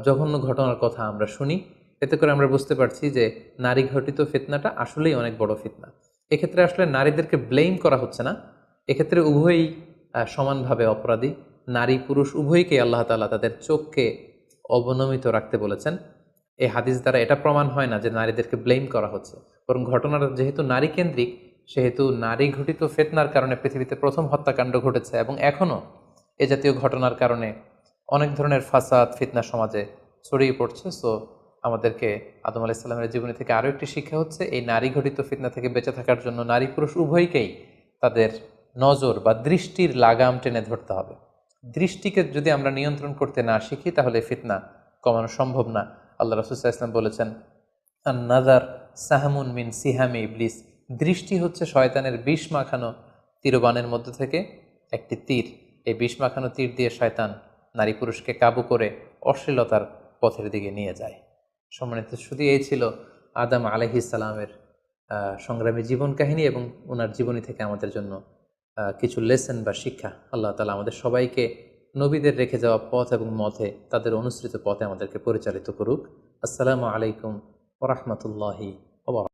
জঘন্য ঘটনার কথা আমরা শুনি। এতে করে আমরা বুঝতে পারছি যে নারী ঘটিত ফিতনাটা আসলেই অনেক বড় ফিতনা। এক্ষেত্রে আসলে নারীদেরকে ব্লেম করা হচ্ছে না, এক্ষেত্রে উভয়ই সমানভাবে অপরাধী। নারী পুরুষ উভয়কেই আল্লাহ তাআলা তাদের চোখকে অবনমিত রাখতে বলেছেন। এই হাদিস দ্বারা এটা প্রমাণ হয় না যে নারীদেরকে ব্লেম করা হচ্ছে, বরং ঘটনাটা যেহেতু নারী কেন্দ্রিক, সেহেতু নারী ঘটিত ফিতনার কারণে পৃথিবীতে প্রথম হত্যাকাণ্ড ঘটেছে, এবং এখনও এ জাতীয় ঘটনার কারণে অনেক ধরনের ফাসাদ ফিতনা সমাজে ছড়িয়ে পড়ছে। সো আমাদেরকে আদম আলাইহিস সালামের জীবনী থেকে আরও একটি শিক্ষা হচ্ছে, এই নারী ঘটিত ফিতনা থেকে বেঁচে থাকার জন্য নারী পুরুষ উভয়কেই তাদের নজর বা দৃষ্টির লাগাম টেনে ধরতে হবে। দৃষ্টিকে যদি আমরা নিয়ন্ত্রণ করতে না শিখি, তাহলে ফিতনা কমানো সম্ভব না। আল্লাহ রাসূল সাল্লাল্লাহু আলাইহি ওয়াসাল্লাম বলেছেন, আন নাযার সাহমুন মিন সিহামি ইবলিস, দৃষ্টি হচ্ছে শয়তানের বিষ মাখানো তীরবানের মধ্যে থেকে একটি তীর। এই বিষ মাখানো তীর দিয়ে শয়তান নারী পুরুষকে কাবু করে অশ্লীলতার পথের দিকে নিয়ে যায়। সম্মানিত শুধু এই ছিল আদম আলাইহিস সালামের সংগ্রামী জীবন কাহিনী এবং ওনার জীবনী থেকে আমাদের জন্য কিছু লেসন বা শিক্ষা। আল্লাহ তাআলা আমাদের সবাইকে নবীদের রেখে যাওয়া পথ এবং মতে, তাদের অনুসৃত পথে আমাদেরকে পরিচালিত করুক। আসসালামু আলাইকুম ওয়া রাহমাতুল্লাহি ওয়া বারাকাতুহু।